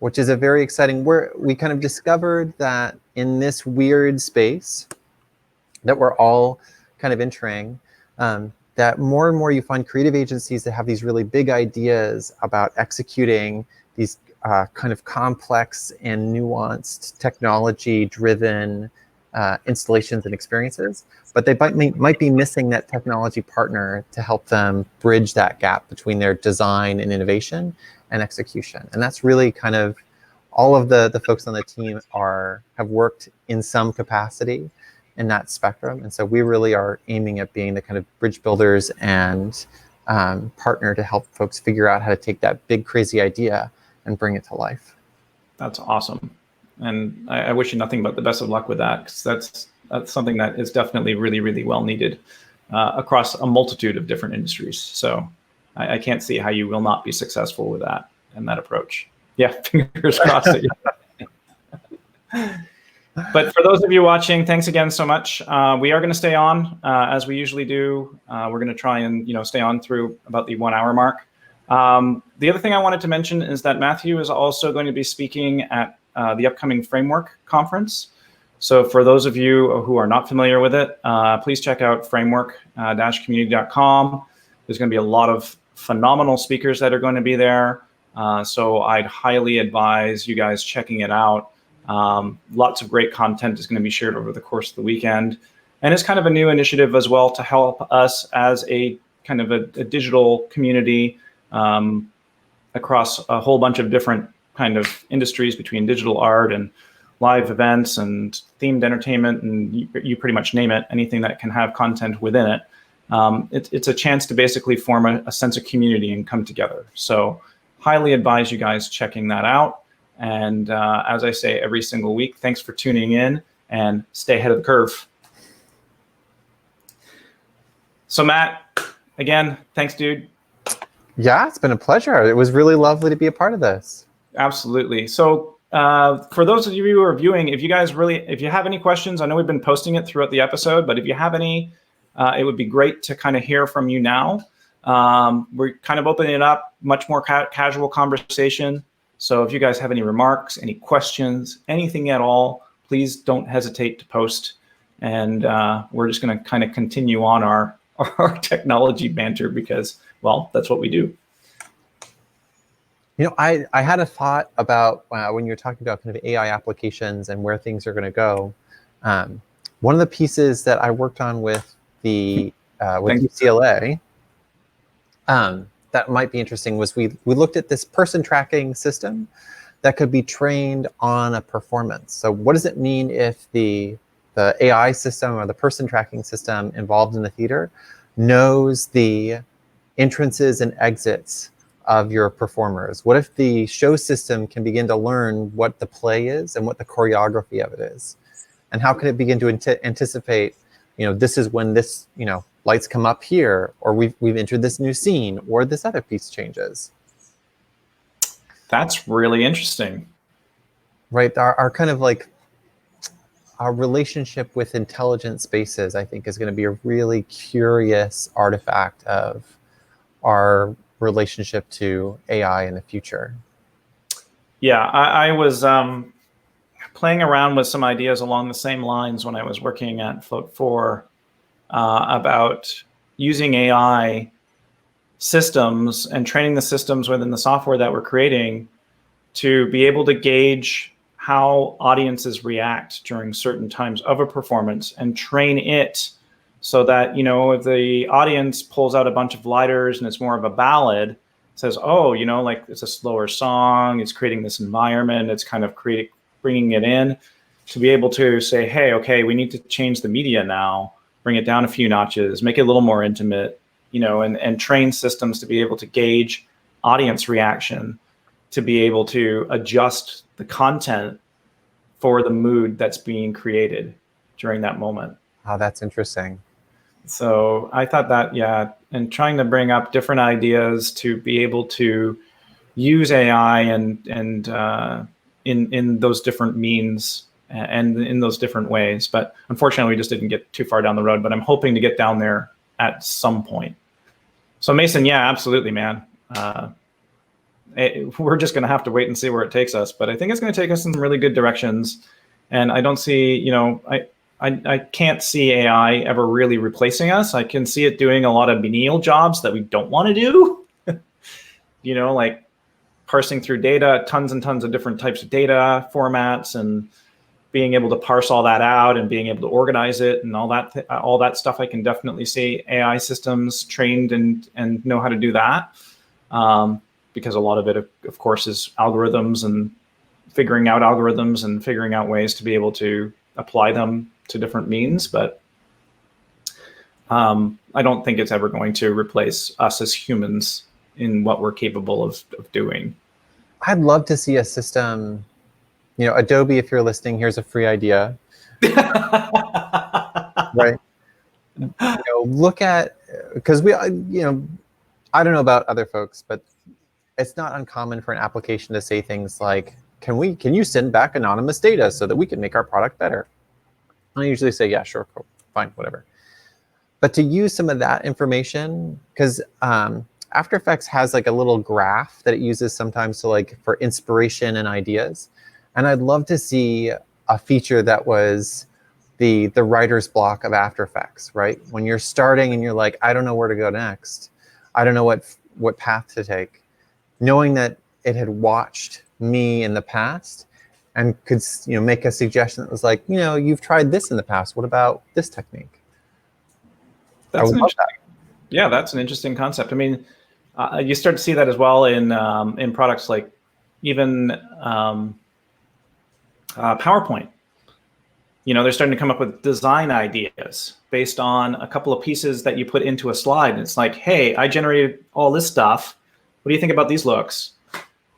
Which is a very exciting, we kind of discovered that in this weird space that we're all kind of entering, that more and more you find creative agencies that have these really big ideas about executing these kind of complex and nuanced technology-driven installations and experiences, but they might be missing that technology partner to help them bridge that gap between their design and innovation and execution. And that's really kind of all of the folks on the team have worked in some capacity in that spectrum. And so we really are aiming at being the kind of bridge builders and partner to help folks figure out how to take that big, crazy idea and bring it to life. That's awesome. And I wish you nothing but the best of luck with that, because that's something that is definitely really, really well needed across a multitude of different industries. So I can't see how you will not be successful with that and that approach. Yeah, fingers crossed. But for those of you watching, thanks again so much. We are going to stay on as we usually do. We're going to try and stay on through about the 1 hour mark. The other thing I wanted to mention is that Matthew is also going to be speaking at the upcoming Framework Conference. So for those of you who are not familiar with it, please check out framework-community.com. There's going to be a lot of phenomenal speakers that are going to be there. So I'd highly advise you guys checking it out. Lots of great content is going to be shared over the course of the weekend. And it's kind of a new initiative as well to help us as a kind of a digital community across a whole bunch of different kind of industries between digital art and live events and themed entertainment, and you pretty much name it, anything that can have content within it. It's a chance to basically form a sense of community and come together. So highly advise you guys checking that out. And as I say every single week, thanks for tuning in and stay ahead of the curve. So Matt, again, thanks, dude. Yeah, it's been a pleasure. It was really lovely to be a part of this. Absolutely. So for those of you who are viewing, if you have any questions, I know we've been posting it throughout the episode, but if you have any, it would be great to kind of hear from you now. We're kind of opening it up, much more casual conversation. So if you guys have any remarks, any questions, anything at all, please don't hesitate to post. And we're just going to kind of continue on our technology banter because, well, that's what we do. I had a thought about when you're talking about kind of AI applications and where things are going to go. One of the pieces that I worked on with UCLA that might be interesting was we looked at this person tracking system that could be trained on a performance. So what does it mean if the AI system or the person tracking system involved in the theater knows the entrances and exits of your performers? What if the show system can begin to learn what the play is and what the choreography of it is? And how can it begin to anticipate, this is when this, lights come up here, or we've entered this new scene, or this other piece changes. That's really interesting. Right, our kind of like, our relationship with intelligent spaces, I think, is going to be a really curious artifact of our relationship to AI in the future. Yeah, I was playing around with some ideas along the same lines when I was working for about using AI systems and training the systems within the software that we're creating to be able to gauge how audiences react during certain times of a performance and train it so that, if the audience pulls out a bunch of lighters and it's more of a ballad, says, oh, like it's a slower song, it's creating this environment, it's kind of bringing it in, to be able to say, hey, okay, we need to change the media now, bring it down a few notches, make it a little more intimate, and train systems to be able to gauge audience reaction, to be able to adjust the content for the mood that's being created during that moment. Oh, that's interesting. So I thought that, yeah, and trying to bring up different ideas to be able to use AI and in those different means and in those different ways. But unfortunately, we just didn't get too far down the road, but I'm hoping to get down there at some point. So Mason, yeah, absolutely, man. We're just going to have to wait and see where it takes us, but I think it's going to take us in really good directions. And I don't see, I can't see AI ever really replacing us. I can see it doing a lot of menial jobs that we don't want to do, like parsing through data, tons and tons of different types of data formats, and being able to parse all that out and being able to organize it and all that stuff. I can definitely see AI systems trained and know how to do that. Because a lot of it, of course, is algorithms and figuring out algorithms and figuring out ways to be able to apply them to different means. But I don't think it's ever going to replace us as humans in what we're capable of doing. I'd love to see a system, Adobe, if you're listening, here's a free idea. Right? Look at, because I don't know about other folks, but it's not uncommon for an application to say things like, can you send back anonymous data so that we can make our product better? I usually say, yeah, sure, cool, fine, whatever. But to use some of that information, because After Effects has like a little graph that it uses sometimes to for inspiration and ideas. And I'd love to see a feature that was the writer's block of After Effects, right? When you're starting and you're like, I don't know where to go next. I don't know what path to take. Knowing that it had watched me in the past and could make a suggestion that was like, you've tried this in the past. What about this technique? That's yeah, that's an interesting concept. I mean, you start to see that as well in products like even PowerPoint. They're starting to come up with design ideas based on a couple of pieces that you put into a slide. And it's like, hey, I generated all this stuff. What do you think about these looks?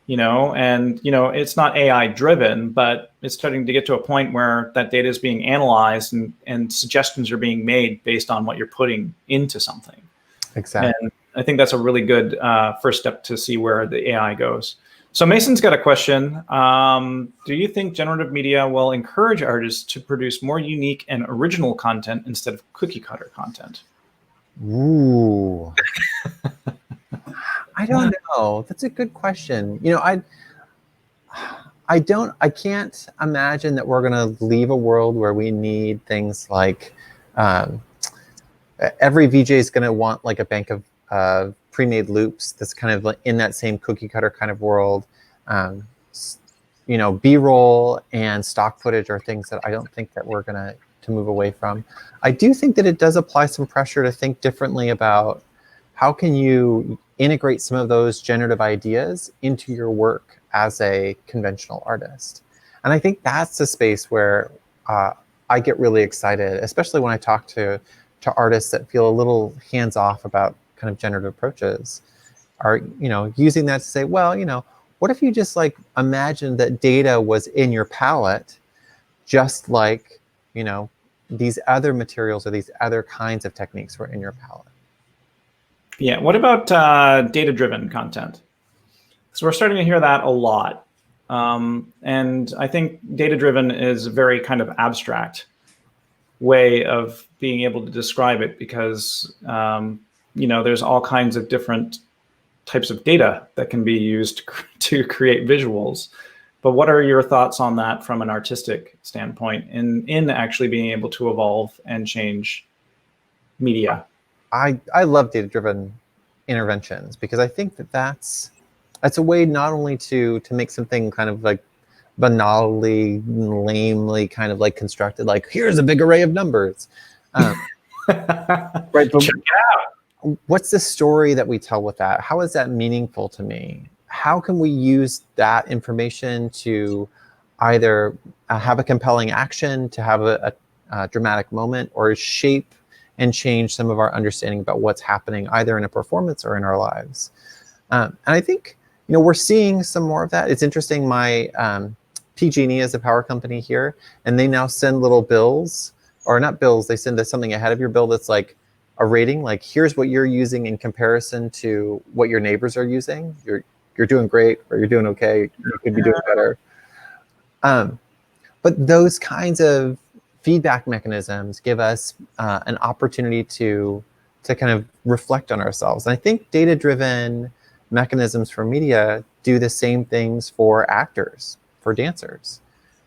It's not AI driven, but it's starting to get to a point where that data is being analyzed and suggestions are being made based on what you're putting into something. Exactly. And I think that's a really good first step to see where the AI goes. So Mason's got a question. Do you think generative media will encourage artists to produce more unique and original content instead of cookie cutter content? Ooh. I don't know. That's a good question. I can't imagine that we're going to leave a world where we need things like every VJ is going to want like a bank of pre-made loops that's kind of like in that same cookie cutter kind of world. B-roll and stock footage are things that I don't think that we're going to move away from. I do think that it does apply some pressure to think differently about how can you integrate some of those generative ideas into your work as a conventional artist. And I think that's the space where I get really excited, especially when I talk to artists that feel a little hands-off about kind of generative approaches, are using that to say, well, what if you just imagine that data was in your palette, just like these other materials or these other kinds of techniques were in your palette. Yeah. What about data-driven content? So we're starting to hear that a lot. And I think data-driven is a very kind of abstract way of being able to describe it because, there's all kinds of different types of data that can be used to create visuals. But what are your thoughts on that from an artistic standpoint in actually being able to evolve and change media. I love data-driven interventions because I think that's a way not only to make something kind of like banally, lamely kind of like constructed, like here's a big array of numbers, right? But Check it out. what's the story that we tell with that? How is that meaningful to me? How can we use that information to either have a compelling action, to have a dramatic moment, or shape and change some of our understanding about what's happening either in a performance or in our lives? And I think, we're seeing some more of that. It's interesting. My PG&E is a power company here, and they now send little bills, or not bills, they send us something ahead of your bill that's like a rating, like here's what you're using in comparison to what your neighbors are using. You're doing great, or you're doing okay. You could be doing better. But those kinds of feedback mechanisms give us an opportunity to kind of reflect on ourselves. And I think data-driven mechanisms for media do the same things for actors, for dancers,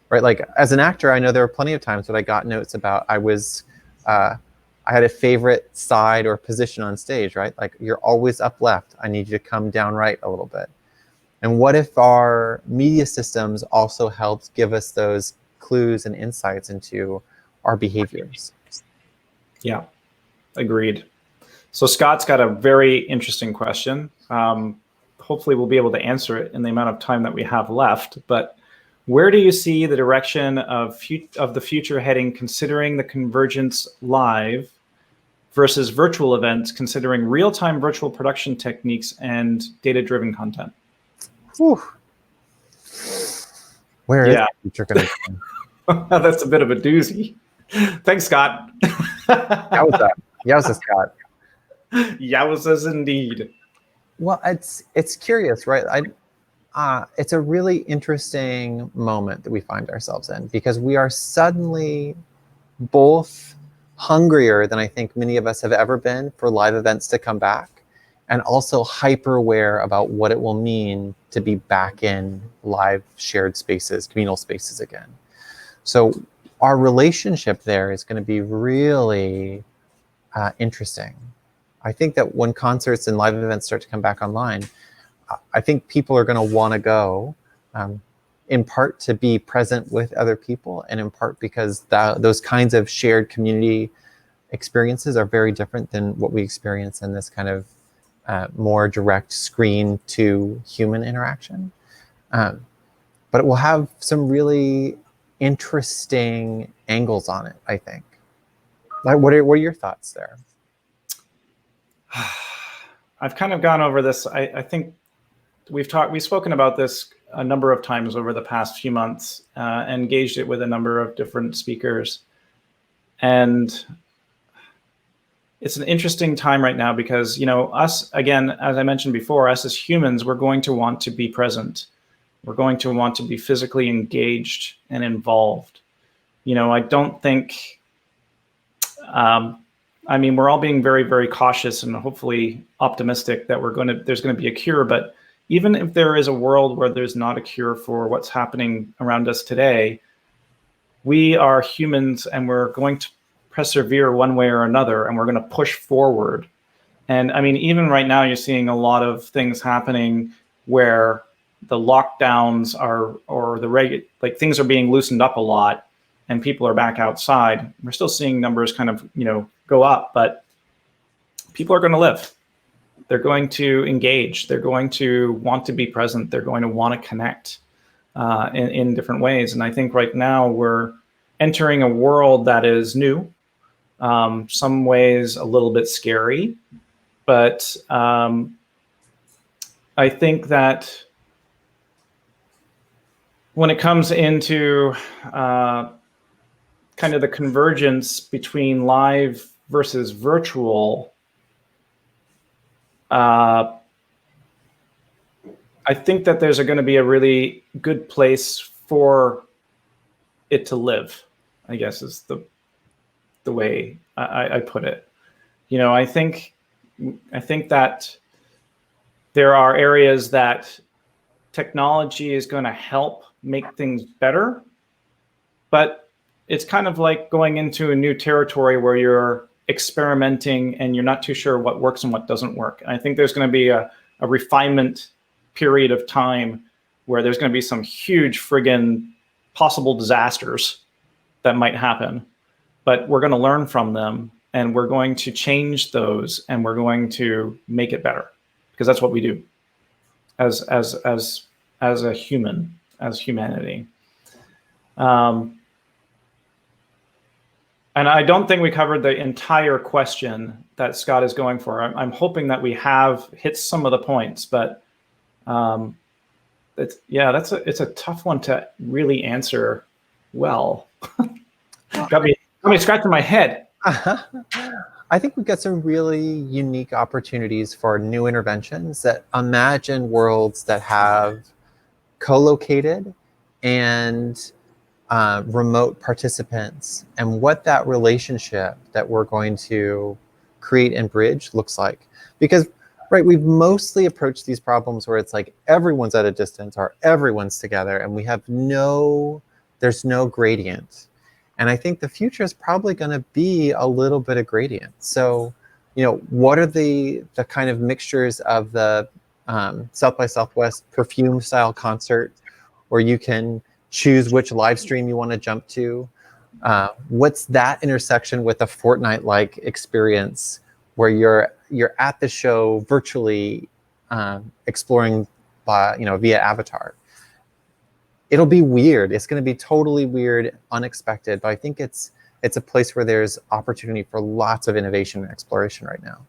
right? Like as an actor, I know there are plenty of times when I got notes about I had a favorite side or position on stage, right? Like you're always up left. I need you to come down right a little bit. And what if our media systems also helped give us those clues and insights into our behaviors? Yeah, agreed. So Scott's got a very interesting question. Hopefully we'll be able to answer it in the amount of time that we have left. But where do you see the direction of the future heading, considering the convergence live versus virtual events, considering real-time virtual production techniques and data-driven content? Whew. Where is the future going to go? That's a bit of a doozy. Thanks, Scott. Yowza. Yowza, Scott. Yowzas indeed. Well, it's curious, right? It's a really interesting moment that we find ourselves in, because we are suddenly both hungrier than I think many of us have ever been for live events to come back, and also hyper aware about what it will mean to be back in live shared spaces, communal spaces again. So our relationship there is going to be really interesting. I think that when concerts and live events start to come back online, I think people are going to want to go, in part to be present with other people, and in part because those kinds of shared community experiences are very different than what we experience in this kind of more direct screen to human interaction. But it will have some really interesting angles on it, I think. Like, what are your thoughts there? I've kind of gone over this. I think we've spoken about this a number of times over the past few months, engaged it with a number of different speakers. And it's an interesting time right now because, us, again, as I mentioned before, us as humans, we're going to want to be present. We're going to want to be physically engaged and involved. I don't think, we're all being very, very cautious and hopefully optimistic that there's going to be a cure. But even if there is a world where there's not a cure for what's happening around us today, we are humans and we're going to persevere one way or another, and we're going to push forward. And even right now, you're seeing a lot of things happening where the lockdowns are, or things are being loosened up a lot, and people are back outside. We're still seeing numbers kind of, go up, but people are going to live. They're going to engage. They're going to want to be present. They're going to want to connect in different ways. And I think right now we're entering a world that is new, some ways a little bit scary, but I think that when it comes into kind of the convergence between live versus virtual, I think that there's going to be a really good place for it to live, I guess is the way I put it. I think that there are areas that technology is going to help make things better, but it's kind of like going into a new territory where you're experimenting and you're not too sure what works and what doesn't work. And I think there's going to be a refinement period of time where there's going to be some huge friggin' possible disasters that might happen, but we're going to learn from them and we're going to change those and we're going to make it better, because that's what we do as a human, as humanity. And I don't think we covered the entire question that Scott is going for. I'm hoping that we have hit some of the points, but it's a tough one to really answer well. got me scratching my head. I think we've got some really unique opportunities for new interventions that imagine worlds that have co-located and remote participants, and what that relationship that we're going to create and bridge looks like. Because, right, we've mostly approached these problems where it's like everyone's at a distance or everyone's together and we have there's no gradient. And I think the future is probably going to be a little bit of gradient. So, what are the kind of mixtures of the South by Southwest perfume style concert where you can choose which live stream you want to jump to? What's that intersection with a Fortnite-like experience where you're at the show virtually exploring by via avatar? It'll be weird. It's going to be totally weird, unexpected, but I think it's a place where there's opportunity for lots of innovation and exploration right now.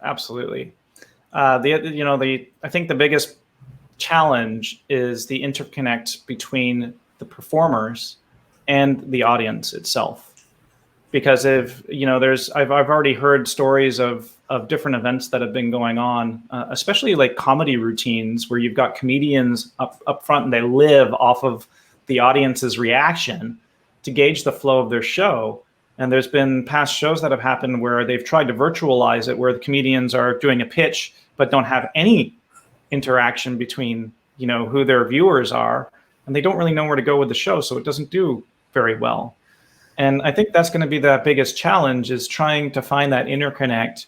Absolutely. I think the biggest challenge is the interconnect between the performers and the audience itself. Because if I've already heard stories of different events that have been going on, especially like comedy routines where you've got comedians up front and they live off of the audience's reaction to gauge the flow of their show. And there's been past shows that have happened where they've tried to virtualize it, where the comedians are doing a pitch but don't have any interaction between who their viewers are, and they don't really know where to go with the show, so it doesn't do very well. And I think that's going to be the biggest challenge, is trying to find that interconnect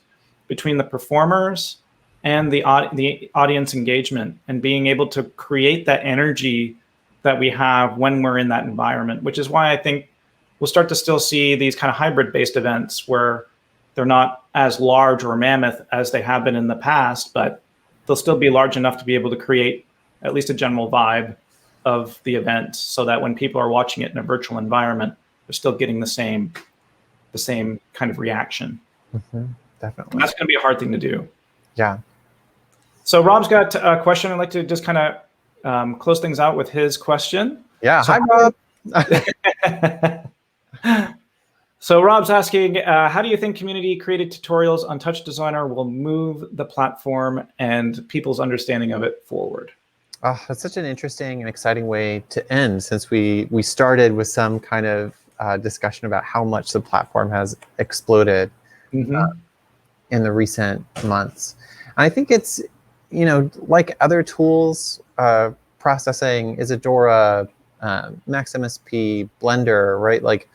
between the performers and the audience engagement, and being able to create that energy that we have when we're in that environment, which is why I think we'll start to still see these kind of hybrid-based events where they're not as large or mammoth as they have been in the past, but they'll still be large enough to be able to create at least a general vibe of the event, so that when people are watching it in a virtual environment, they're still getting the same kind of reaction. Mm-hmm, definitely. And that's going to be a hard thing to do. Yeah. So Rob's got a question. I'd like to just kind of close things out with his question. Yeah. So, hi, Rob. So Rob's asking, how do you think community-created tutorials on Touch Designer will move the platform and people's understanding of it forward? Oh, that's such an interesting and exciting way to end, since we started with some kind of discussion about how much the platform has exploded in the recent months. And I think it's, like other tools, processing, Isadora, MaxMSP, Blender, right? Like,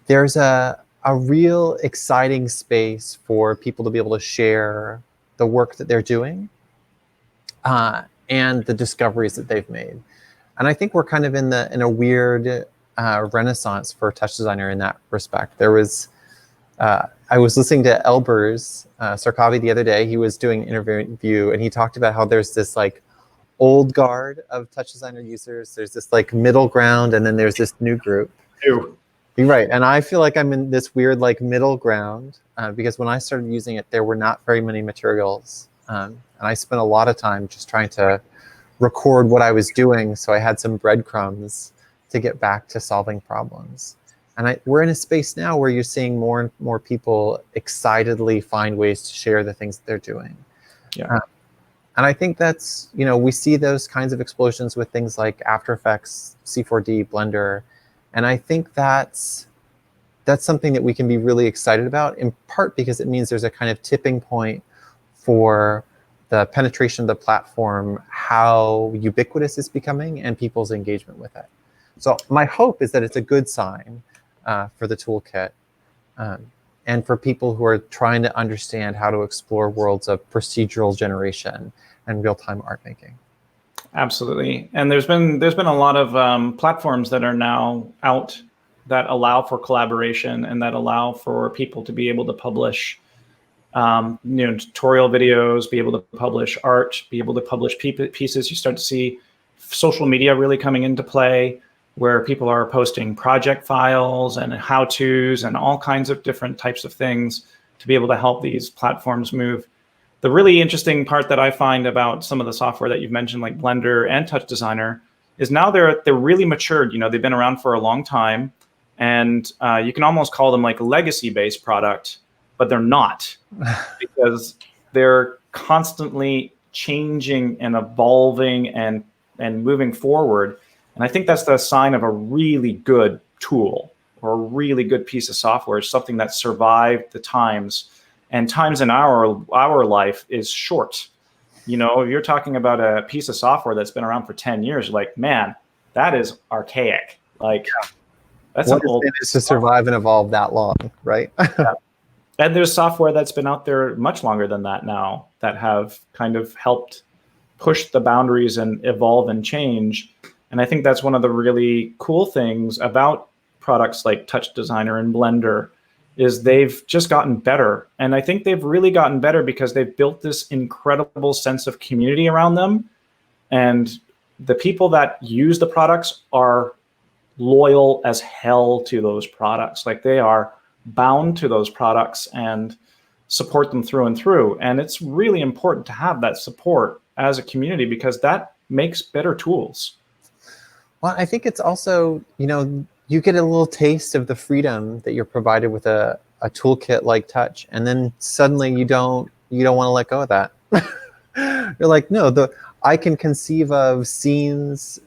there's a real exciting space for people to be able to share the work that they're doing and the discoveries that they've made. And I think we're kind of in a weird renaissance for Touch Designer in that respect. There was, I was listening to Elbers Sarkavi the other day. He was doing an interview and he talked about how there's this like old guard of Touch Designer users. There's this like middle ground, and then there's this new group. Ew. You're right. And I feel like I'm in this weird like middle ground because when I started using it, there were not very many materials. And I spent a lot of time just trying to record what I was doing, so I had some breadcrumbs to get back to solving problems. And we're in a space now where you're seeing more and more people excitedly find ways to share the things that they're doing. Yeah. And I think that's, we see those kinds of explosions with things like After Effects, C4D, Blender. And I think that's something that we can be really excited about, in part because it means there's a kind of tipping point for the penetration of the platform, how ubiquitous it's becoming, and people's engagement with it. So my hope is that it's a good sign for the toolkit. and for people who are trying to understand how to explore worlds of procedural generation and real-time art making. Absolutely. And there's been a lot of platforms that are now out that allow for collaboration and that allow for people to be able to publish tutorial videos, be able to publish art, be able to publish pieces. You start to see social media really coming into play, where people are posting project files and how-tos and all kinds of different types of things to be able to help these platforms move. The really interesting part that I find about some of the software that you've mentioned, like Blender and Touch Designer, is now they're really matured. They've been around for a long time, and you can almost call them like a legacy-based product, but they're not, because they're constantly changing and evolving and moving forward. And I think that's the sign of a really good tool or a really good piece of software, something that survived the times. And times in our life is short. If you're talking about a piece of software that's been around for 10 years, like, man, that is archaic. Like, that's what an old is to survive and evolve that long, right? Yeah. And there's software that's been out there much longer than that now that have kind of helped push the boundaries and evolve and change. And I think that's one of the really cool things about products like Touch Designer and Blender is they've just gotten better. And I think they've really gotten better because they've built this incredible sense of community around them. And the people that use the products are loyal as hell to those products. Like, they are bound to those products and support them through and through. And it's really important to have that support as a community, because that makes better tools. Well, I think it's also, you get a little taste of the freedom that you're provided with a toolkit like Touch, and then suddenly you don't want to let go of that. You're like, no, I can conceive of scenes,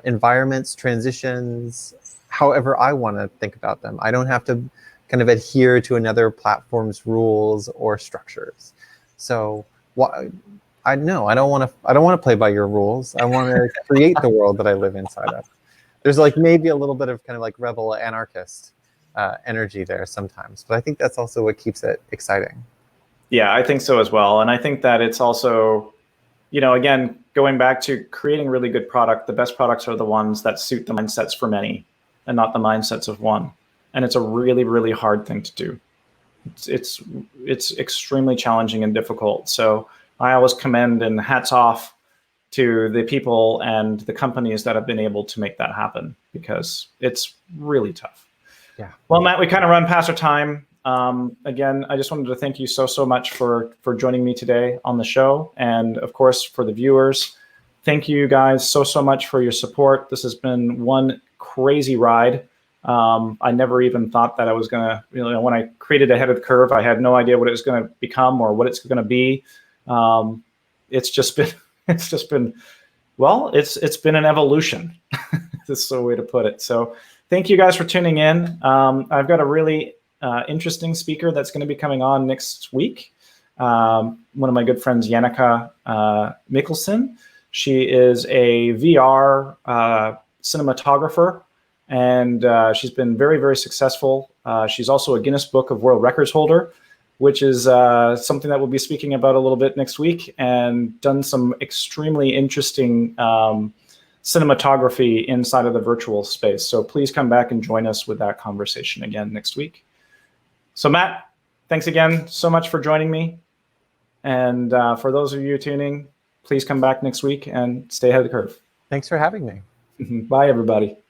environments, transitions, however I want to think about them. I don't have to kind of adhere to another platform's rules or structures. So I don't want to play by your rules. I want to create the world that I live inside of. There's like maybe a little bit of kind of like rebel anarchist energy there sometimes, but I think that's also what keeps it exciting. Yeah, I think so as well. And I think that it's also, again, going back to creating really good product, the best products are the ones that suit the mindsets for many and not the mindsets of one. And it's a really, really hard thing to do. It's extremely challenging and difficult. So I always commend and hats off to the people and the companies that have been able to make that happen, because it's really tough. Yeah. Well, Matt, we kind of run past our time. Again, I just wanted to thank you so much for joining me today on the show. And of course, for the viewers, thank you guys so much for your support. This has been one crazy ride. I never even thought that I was going to, when I created Ahead of the Curve, I had no idea what it was going to become or what it's going to be. It's been an evolution. That's the way to put it. So thank you guys for tuning in. I've got a really interesting speaker that's going to be coming on next week. One of my good friends, Yannicka Mikkelsen. She is a VR cinematographer, and she's been very, very successful. She's also a Guinness Book of World Records holder, which is something that we'll be speaking about a little bit next week, and done some extremely interesting cinematography inside of the virtual space. So please come back and join us with that conversation again next week. So Matt, thanks again so much for joining me. And for those of you tuning, please come back next week and stay ahead of the curve. Thanks for having me. Bye, everybody.